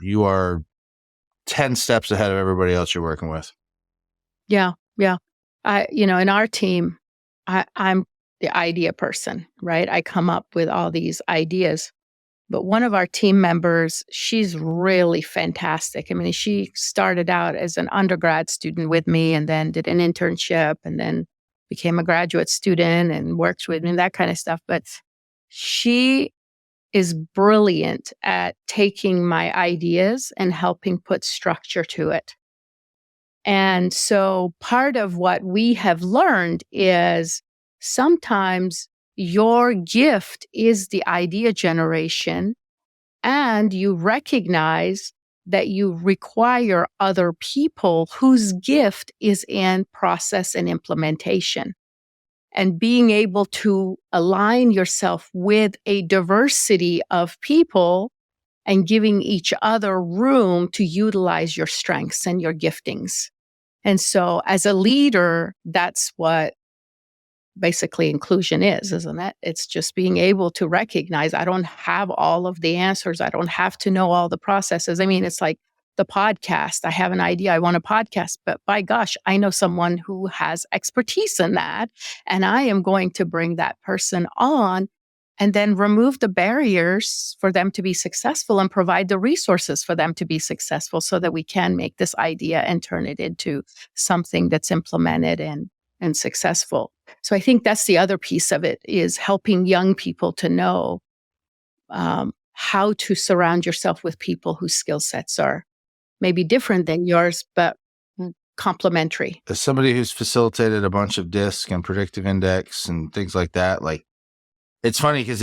You are 10 steps ahead of everybody else you're working with. Yeah. Yeah. In our team, I'm the idea person, right? I come up with all these ideas. But one of our team members, she's really fantastic. I mean, she started out as an undergrad student with me and then did an internship and then became a graduate student and works with me and that kind of stuff. But she is brilliant at taking my ideas and helping put structure to it. And so part of what we have learned is sometimes your gift is the idea generation, and you recognize that you require other people whose gift is in process and implementation. And being able to align yourself with a diversity of people and giving each other room to utilize your strengths and your giftings. And so as a leader, that's what basically inclusion is, isn't it? It's just being able to recognize I don't have all of the answers. I don't have to know all the processes. I mean, it's like the podcast. I have an idea. I want a podcast, but by gosh, I know someone who has expertise in that. And I am going to bring that person on and then remove the barriers for them to be successful and provide the resources for them to be successful so that we can make this idea and turn it into something that's implemented and successful. So I think that's the other piece of it, is helping young people to know how to surround yourself with people whose skill sets are maybe different than yours, but complementary. As somebody who's facilitated a bunch of DISC and predictive index and things like that, like, it's funny because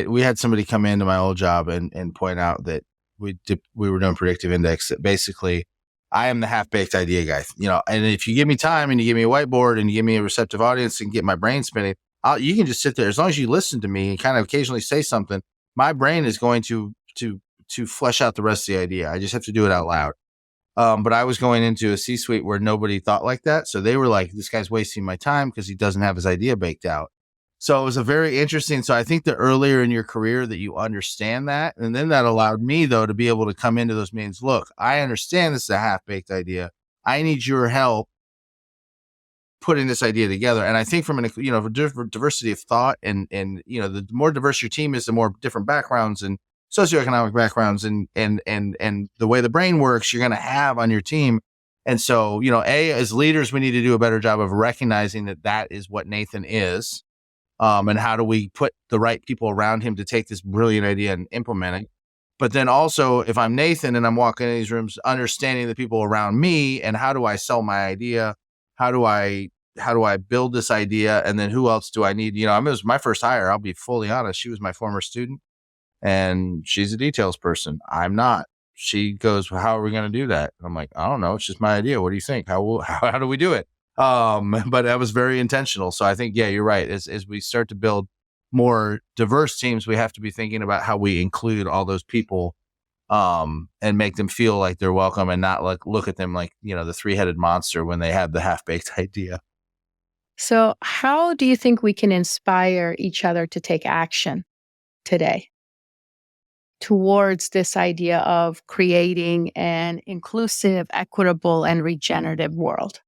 we had somebody come into my old job and point out that we were doing predictive index, that basically I am the half-baked idea guy, and if you give me time and you give me a whiteboard and you give me a receptive audience and get my brain spinning, you can just sit there. As long as you listen to me and kind of occasionally say something, my brain is going to flesh out the rest of the idea. I just have to do it out loud. But I was going into a C-suite where nobody thought like that. So they were like, this guy's wasting my time because he doesn't have his idea baked out. So it was a very interesting. So I think the earlier in your career that you understand that, and then that allowed me though to be able to come into those meetings. Look, I understand this is a half-baked idea. I need your help putting this idea together. And I think from diversity of thought and the more diverse your team is, the more different backgrounds and socioeconomic backgrounds and the way the brain works you're going to have on your team. And so, as leaders, we need to do a better job of recognizing that is what Nathan is. And how do we put the right people around him to take this brilliant idea and implement it? But then also, if I'm Nathan and I'm walking in these rooms, understanding the people around me and how do I sell my idea? How do I build this idea? And then who else do I need? It was my first hire. I'll be fully honest. She was my former student and she's a details person. I'm not. She goes, well, how are we going to do that? And I'm like, I don't know. It's just my idea. What do you think? How do we do it? But that was very intentional. So I think, yeah, you're right. As we start to build more diverse teams, we have to be thinking about how we include all those people, and make them feel like they're welcome and not like look at them like, the three-headed monster when they have the half-baked idea. So how do you think we can inspire each other to take action today? towards this idea of creating an inclusive, equitable, and regenerative world?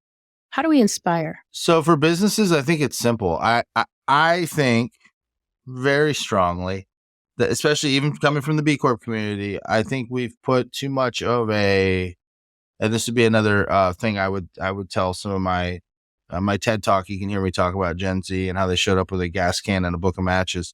How do we inspire? So for businesses, I think it's simple. I think very strongly that, especially even coming from the B Corp community, I think we've put too much of a, and this would be another thing I would tell some of my my TED talk. You can hear me talk about Gen Z and how they showed up with a gas can and a book of matches.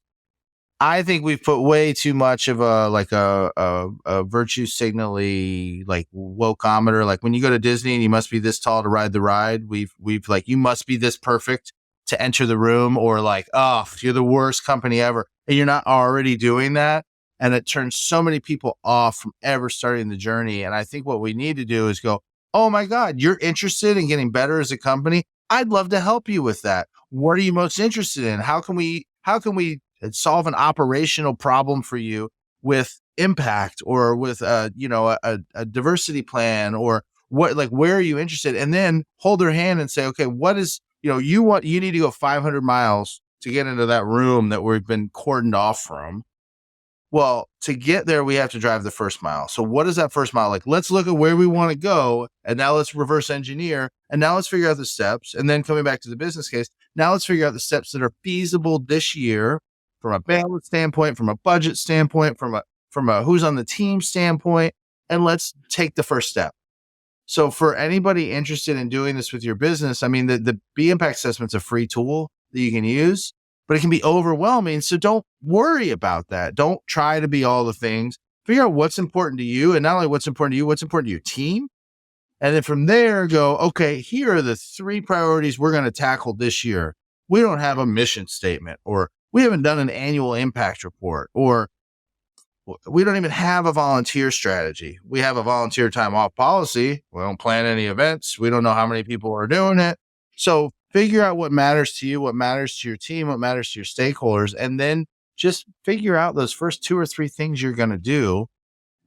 I think we've put way too much of a virtue signally like wokeometer. Like when you go to Disney and you must be this tall to ride the ride. We've like, you must be this perfect to enter the room, or like, oh, you're the worst company ever. And you're not already doing that. And it turns so many people off from ever starting the journey. And I think what we need to do is go, oh my God, you're interested in getting better as a company. I'd love to help you with that. What are you most interested in? How can we solve an operational problem for you with impact, or with a diversity plan, or what, like, where are you interested? And then hold their hand and say, okay, what is, you need to go 500 miles to get into that room that we've been cordoned off from. Well, to get there, we have to drive the first mile. So what is that first mile like? Let's look at where we want to go. And now let's reverse engineer. And now let's figure out the steps. And then coming back to the business case, now let's figure out the steps that are feasible this year from a bandwidth standpoint, from a budget standpoint, from a who's on the team standpoint. And let's take the first step. So for anybody interested in doing this with your business, I mean, the B Impact Assessment's a free tool that you can use, but it can be overwhelming. So don't worry about that. Don't try to be all the things. Figure out what's important to you, and not only what's important to you, what's important to your team. And then from there, go, okay, here are the 3 priorities we're going to tackle this year. We don't have a mission statement, or we haven't done an annual impact report, or we don't even have a volunteer strategy. We have a volunteer time off policy. We don't plan any events. We don't know how many people are doing it. So figure out what matters to you, what matters to your team, what matters to your stakeholders, and then just figure out those first 2 or 3 things you're going to do,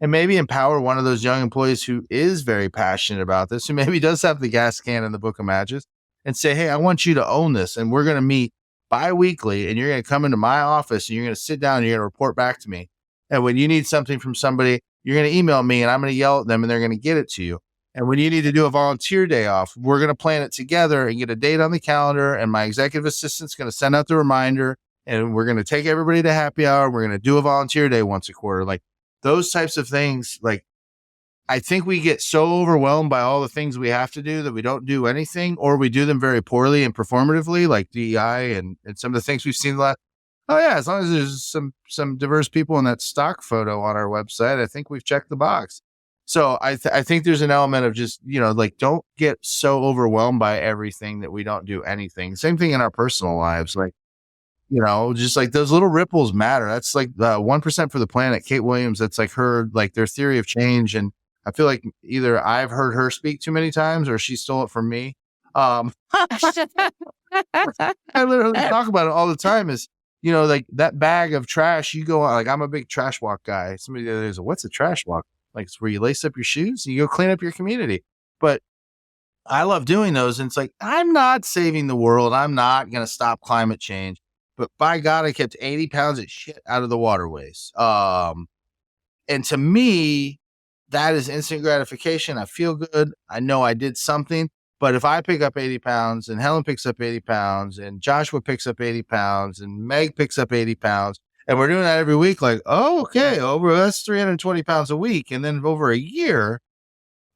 and maybe empower one of those young employees who is very passionate about this, who maybe does have the gas can and the book of matches, and say, hey, I want you to own this. And we're going to meet bi-weekly, and you're going to come into my office and you're going to sit down and you're going to report back to me. And when you need something from somebody, you're going to email me and I'm going to yell at them and they're going to get it to you. And when you need to do a volunteer day off, we're going to plan it together and get a date on the calendar. And my executive assistant's going to send out the reminder, and we're going to take everybody to happy hour. We're going to do a volunteer day once a quarter. Like those types of things. Like, I think we get so overwhelmed by all the things we have to do that we don't do anything, or we do them very poorly and performatively, like DEI and some of the things we've seen the last. Oh yeah, as long as there's some diverse people in that stock photo on our website, I think we've checked the box. So I think there's an element of just, like, don't get so overwhelmed by everything that we don't do anything. Same thing in our personal lives. Like, just like those little ripples matter. That's like 1% for the planet. Kate Williams, that's like their theory of change. And I feel like either I've heard her speak too many times or she stole it from me. I literally talk about it all the time is, like that bag of trash, you go on, like, I'm a big trash walk guy. Somebody the other day said, what's a trash walk? Like, it's where you lace up your shoes and you go clean up your community. But I love doing those. And it's like, I'm not saving the world. I'm not going to stop climate change. But by God, I kept 80 pounds of shit out of the waterways. And to me, that is instant gratification. I feel good. I know I did something. But if I pick up 80 pounds and Helen picks up 80 pounds and Joshua picks up 80 pounds and Meg picks up 80 pounds, and we're doing that every week, like, oh, okay, that's 320 pounds a week. And then over a year,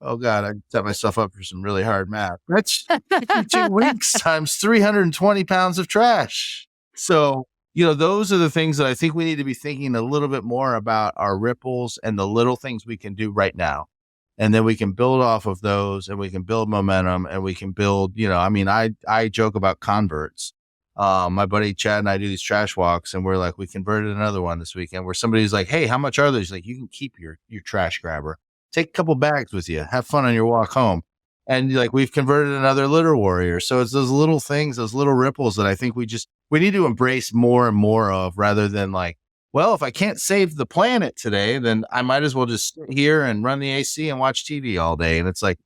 oh God, I set myself up for some really hard math. That's 52 weeks times 320 pounds of trash. So, those are the things that I think we need to be thinking a little bit more about, our ripples and the little things we can do right now. And then we can build off of those, and we can build momentum, and we can build, I joke about converts. My buddy Chad and I do these trash walks, and we're like, we converted another one this weekend where somebody's like, hey, how much are those? Like, you can keep your trash grabber, take a couple bags with you, have fun on your walk home. And like, we've converted another litter warrior. So it's those little things, those little ripples that I think we need to embrace more and more of, rather than like, well, if I can't save the planet today, then I might as well just sit here and run the AC and watch TV all day. And it's like,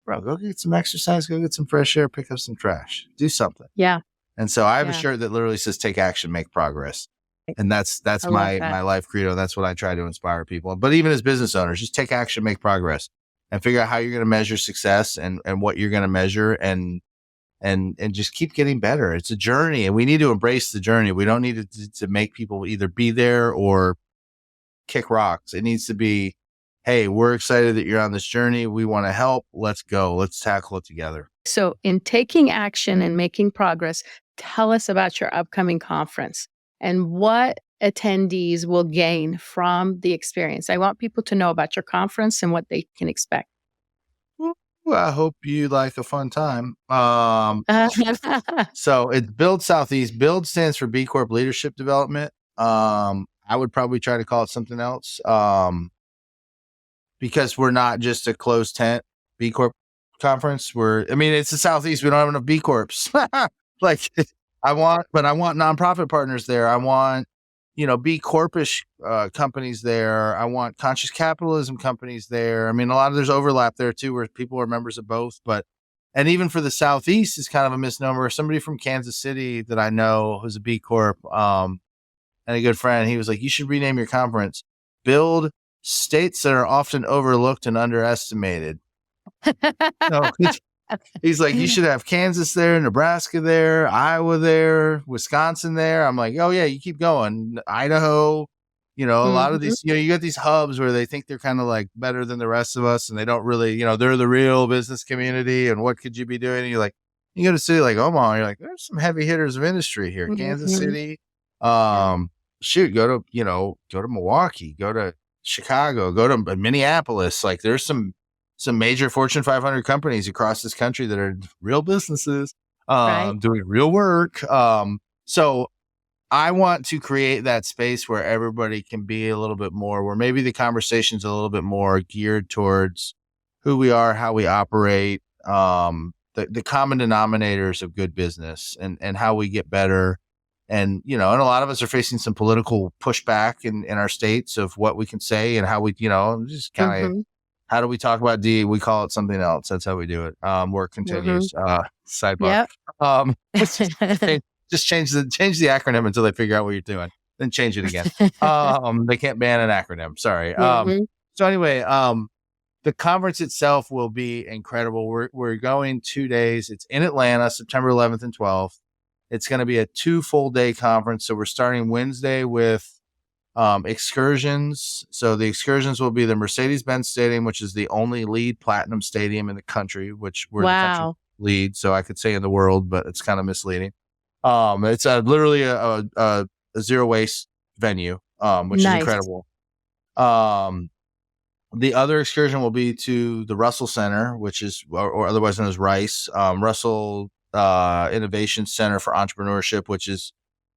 bro, go get some exercise, go get some fresh air, pick up some trash, do something. Yeah. And so I have a shirt that literally says, take action, make progress. And that's I love that. my life credo. That's what I try to inspire people. But even as business owners, just take action, make progress, and figure out how you're going to measure success and what you're going to measure and just keep getting better. It's a journey, and we need to embrace the journey. We don't need to make people either be there or kick rocks. It needs to be, hey, we're excited that you're on this journey. We want to help. Let's go. Let's tackle it together. So in taking action and making progress, tell us about your upcoming conference and what attendees will gain from the experience. I want people to know about your conference and what they can expect. Well, I hope you like a fun time. So it's Build Southeast. Build stands for B Corp Leadership Development. I would probably try to call it something else. Because we're not just a closed tent B Corp conference. It's the Southeast. We don't have enough B Corps. Like I want nonprofit partners there. I want, B Corpish companies there. I want conscious capitalism companies there. There's overlap there too, where people are members of both, and even for the Southeast is kind of a misnomer. Somebody from Kansas City that I know who's a B Corp, and a good friend, he was like, you should rename your conference, Build States That Are Often Overlooked and Underestimated. No, he's like, you should have Kansas there, Nebraska there, Iowa there, Wisconsin there. I'm like, oh yeah, you keep going. Idaho, a lot of these, you got these hubs where they think they're kind of like better than the rest of us, and they don't really, they're the real business community. And what could you be doing? And you're like, you go to a city like Omaha, you're like, there's some heavy hitters of industry here. Kansas City, go to Milwaukee, go to Chicago, go to Minneapolis. Like there's some major Fortune 500 companies across this country that are real businesses, doing real work. So I want to create that space where everybody can be a little bit more, where maybe the conversation's a little bit more geared towards who we are, how we operate, the common denominators of good business and how we get better. And, and a lot of us are facing some political pushback in our states of what we can say and how we, just kind of, how do we talk about D? We call it something else. That's how we do it. Work continues. Sidebar. Yep. Just change the acronym until they figure out what you're doing. Then change it again. They can't ban an acronym. Sorry. So anyway, the conference itself will be incredible. We're going 2 days. It's in Atlanta, September 11th and 12th. It's going to be a 2 full day conference. So we're starting Wednesday with excursions. So the excursions will be the Mercedes-Benz Stadium, which is the only LEED Platinum stadium in the country, which we're the country LEED. So I could say in the world, but it's kind of misleading. It's literally a zero waste venue, which is incredible. The other excursion will be to the Russell Center, which is, or otherwise known as RICE, Russell Innovation Center for Entrepreneurship, which is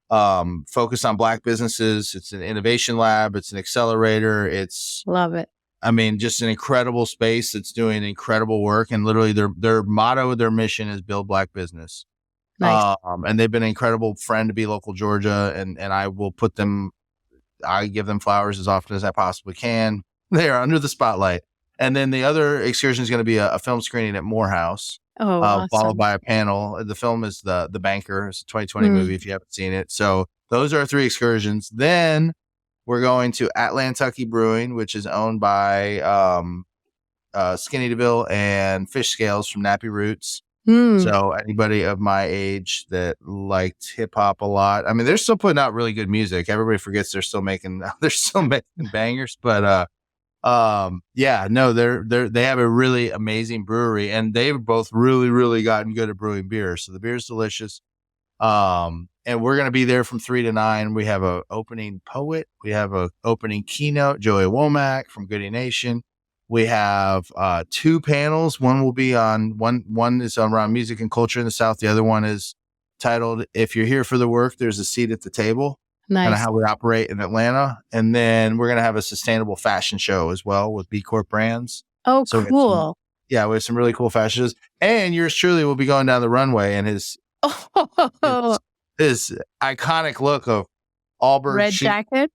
focused on Black businesses. It's an innovation lab. It's an accelerator. Love it. Just an incredible space that's doing incredible work. And literally their motto, their mission is build Black business. Nice. And they've been an incredible friend to Be Local Georgia. And I will I give them flowers as often as I possibly can. They are under the spotlight. And then the other excursion is going to be a film screening at Morehouse. Awesome. Followed by a panel. The film is The Banker. It's a 2020 movie if you haven't seen it. So those are our 3 excursions. Then we're going to Atlantucky Brewing, which is owned by Skinny DeVille and Fish Scales from Nappy Roots. So anybody of my age that liked hip hop a lot, they're still putting out really good music. Everybody forgets they're still making bangers, but they have a really amazing brewery, and they've both really, really gotten good at brewing beer. So the beer is delicious. And we're going to be there from 3 to 9. We have a opening poet. We have a opening keynote, Joey Womack from Goody Nation. We have 2 panels. One will be on one is around music and culture in the South. The other one is titled, If You're Here for the Work, There's a Seat at the Table. Nice. Kind of how we operate in Atlanta. And then we're going to have a sustainable fashion show as well with B Corp brands. Oh, so cool. We have some really cool fashion shows. And yours truly will be going down the runway in his iconic look of Allbirds. Red jacket?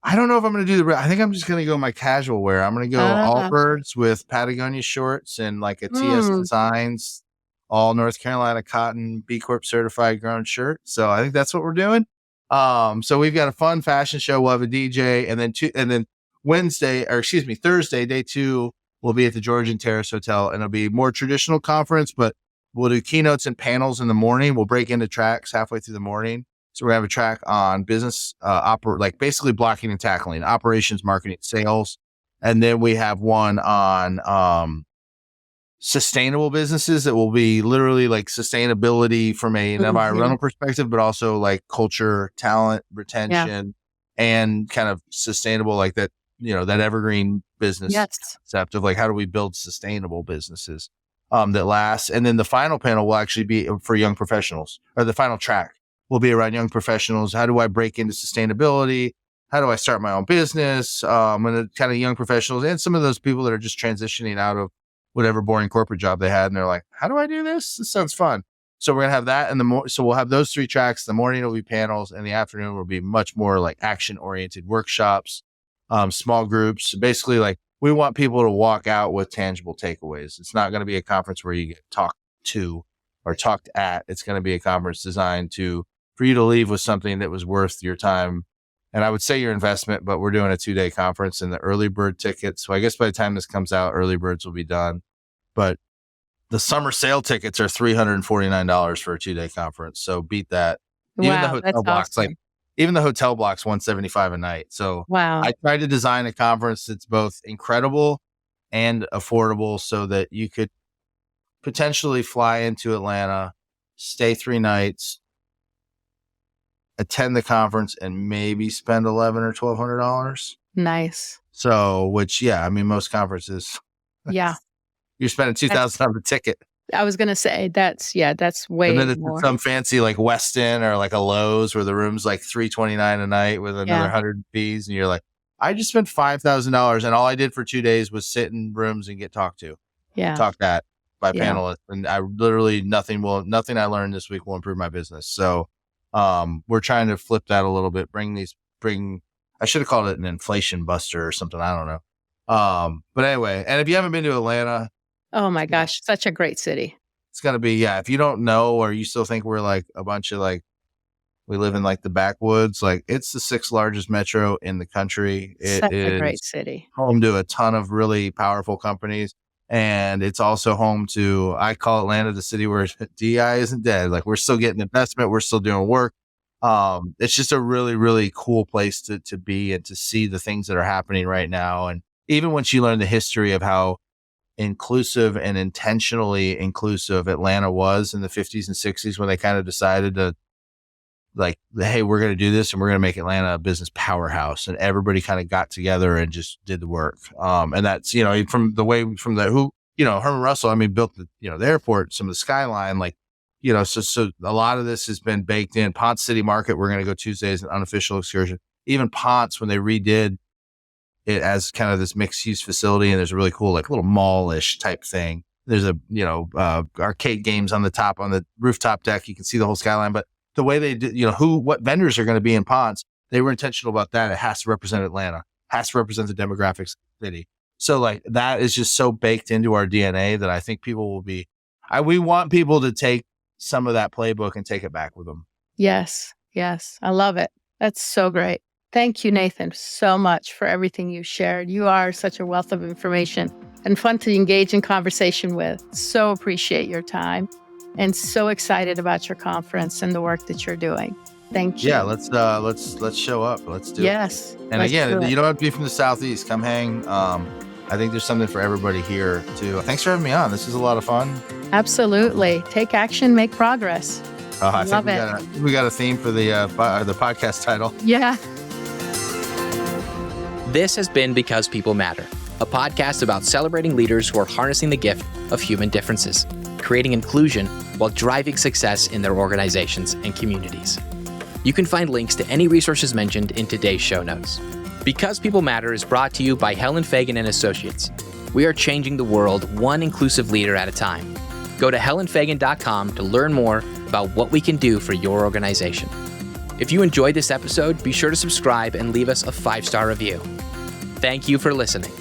I don't know if I'm going to do the red. I think I'm just going to go my casual wear. I'm going to go Allbirds with Patagonia shorts and like a TS Designs, all North Carolina cotton B Corp certified grown shirt. So I think that's what we're doing. So we've got a fun fashion show. We'll have a DJ, and then Thursday, day 2, we'll be at the Georgian Terrace Hotel, and it'll be more traditional conference, but we'll do keynotes and panels in the morning. We'll break into tracks halfway through the morning. So we're gonna have a track on business, like basically blocking and tackling, operations, marketing, sales. And then we have one on sustainable businesses that will be literally like sustainability from an environmental perspective, but also like culture, talent, retention, and kind of sustainable, like that, that evergreen business concept of like, how do we build sustainable businesses that last? And then the final panel will actually be for young professionals, or the final track will be around young professionals. How do I break into sustainability? How do I start my own business? And the kind of young professionals and some of those people that are just transitioning out of whatever boring corporate job they had. And they're like, how do I do this? This sounds fun. So we're going to have that in the morning. So we'll have those 3 tracks. The morning will be panels, and the afternoon will be much more like action oriented workshops, small groups. Basically, like, we want people to walk out with tangible takeaways. It's not going to be a conference where you get talked to or talked at. It's going to be a conference designed for you to leave with something that was worth your time. And I would say your investment, but we're doing a 2-day conference and the early bird tickets. So I guess by the time this comes out, early birds will be done. But the summer sale tickets are $349 for a 2-day conference. So beat that. Even the hotel blocks, awesome. Even the hotel blocks $175 a night. So I tried to design a conference that's both incredible and affordable so that you could potentially fly into Atlanta, stay 3 nights, attend the conference, and maybe spend $1,100 or $1,200. Nice. So, most conferences, you're spending $2,000 on the ticket. I was going to say that's way more. And then it's some fancy like Westin or like a Lowe's where the room's like $329 a night with another 100 fees. And you're like, I just spent $5,000 and all I did for 2 days was sit in rooms and get talked to. Talked at by panelists. And I literally, nothing I learned this week will improve my business. So, we're trying to flip that a little bit, I should have called it an inflation buster or something. I don't know. But anyway, and if you haven't been to Atlanta, oh my gosh, such a great city. It's going to be, if you don't know, or you still think we're like a bunch of like, we live in like the backwoods, like it's the 6th largest metro in the country. Such a great city. Home to a ton of really powerful companies. And it's also home to, I call Atlanta the city where DI isn't dead. Like, we're still getting investment. We're still doing work. It's just a really, really cool place to be and to see the things that are happening right now. And even once you learn the history of how inclusive and intentionally inclusive Atlanta was in the 50s and 60s, when they kind of decided to like, hey, we're going to do this and we're going to make Atlanta a business powerhouse, and everybody kind of got together and just did the work. And that's, Herman Russell, built the airport, some of the skyline, like, so a lot of this has been baked in. Ponce City Market, we're going to go Tuesday as an unofficial excursion. Even Ponce, when they redid it as kind of this mixed use facility, and there's a really cool, like, little mall-ish type thing. There's arcade games on the rooftop deck. You can see the whole skyline, but the way they did, what vendors are going to be in Ponce, they were intentional about that. It has to represent Atlanta, has to represent the demographics of the city. So like, that is just so baked into our DNA that I think people will be, we want people to take some of that playbook and take it back with them. Yes. I love it. That's so great. Thank you, Nathan, so much for everything you shared. You are such a wealth of information and fun to engage in conversation with. So appreciate your time. And so excited about your conference and the work that you're doing. Thank you. Yeah, let's show up. Let's do it. Yes. And again, you don't have to be from the Southeast. Come hang. I think there's something for everybody here too. Thanks for having me on. This is a lot of fun. Absolutely. Take action, make progress. I think we got a theme for the podcast title. Yeah. This has been Because People Matter, a podcast about celebrating leaders who are harnessing the gift of human differences, creating inclusion while driving success in their organizations and communities. You can find links to any resources mentioned in today's show notes. Because People Matter is brought to you by Helen Fagan and Associates. We are changing the world one inclusive leader at a time. Go to helenfagan.com to learn more about what we can do for your organization. If you enjoyed this episode, be sure to subscribe and leave us a 5-star review. Thank you for listening.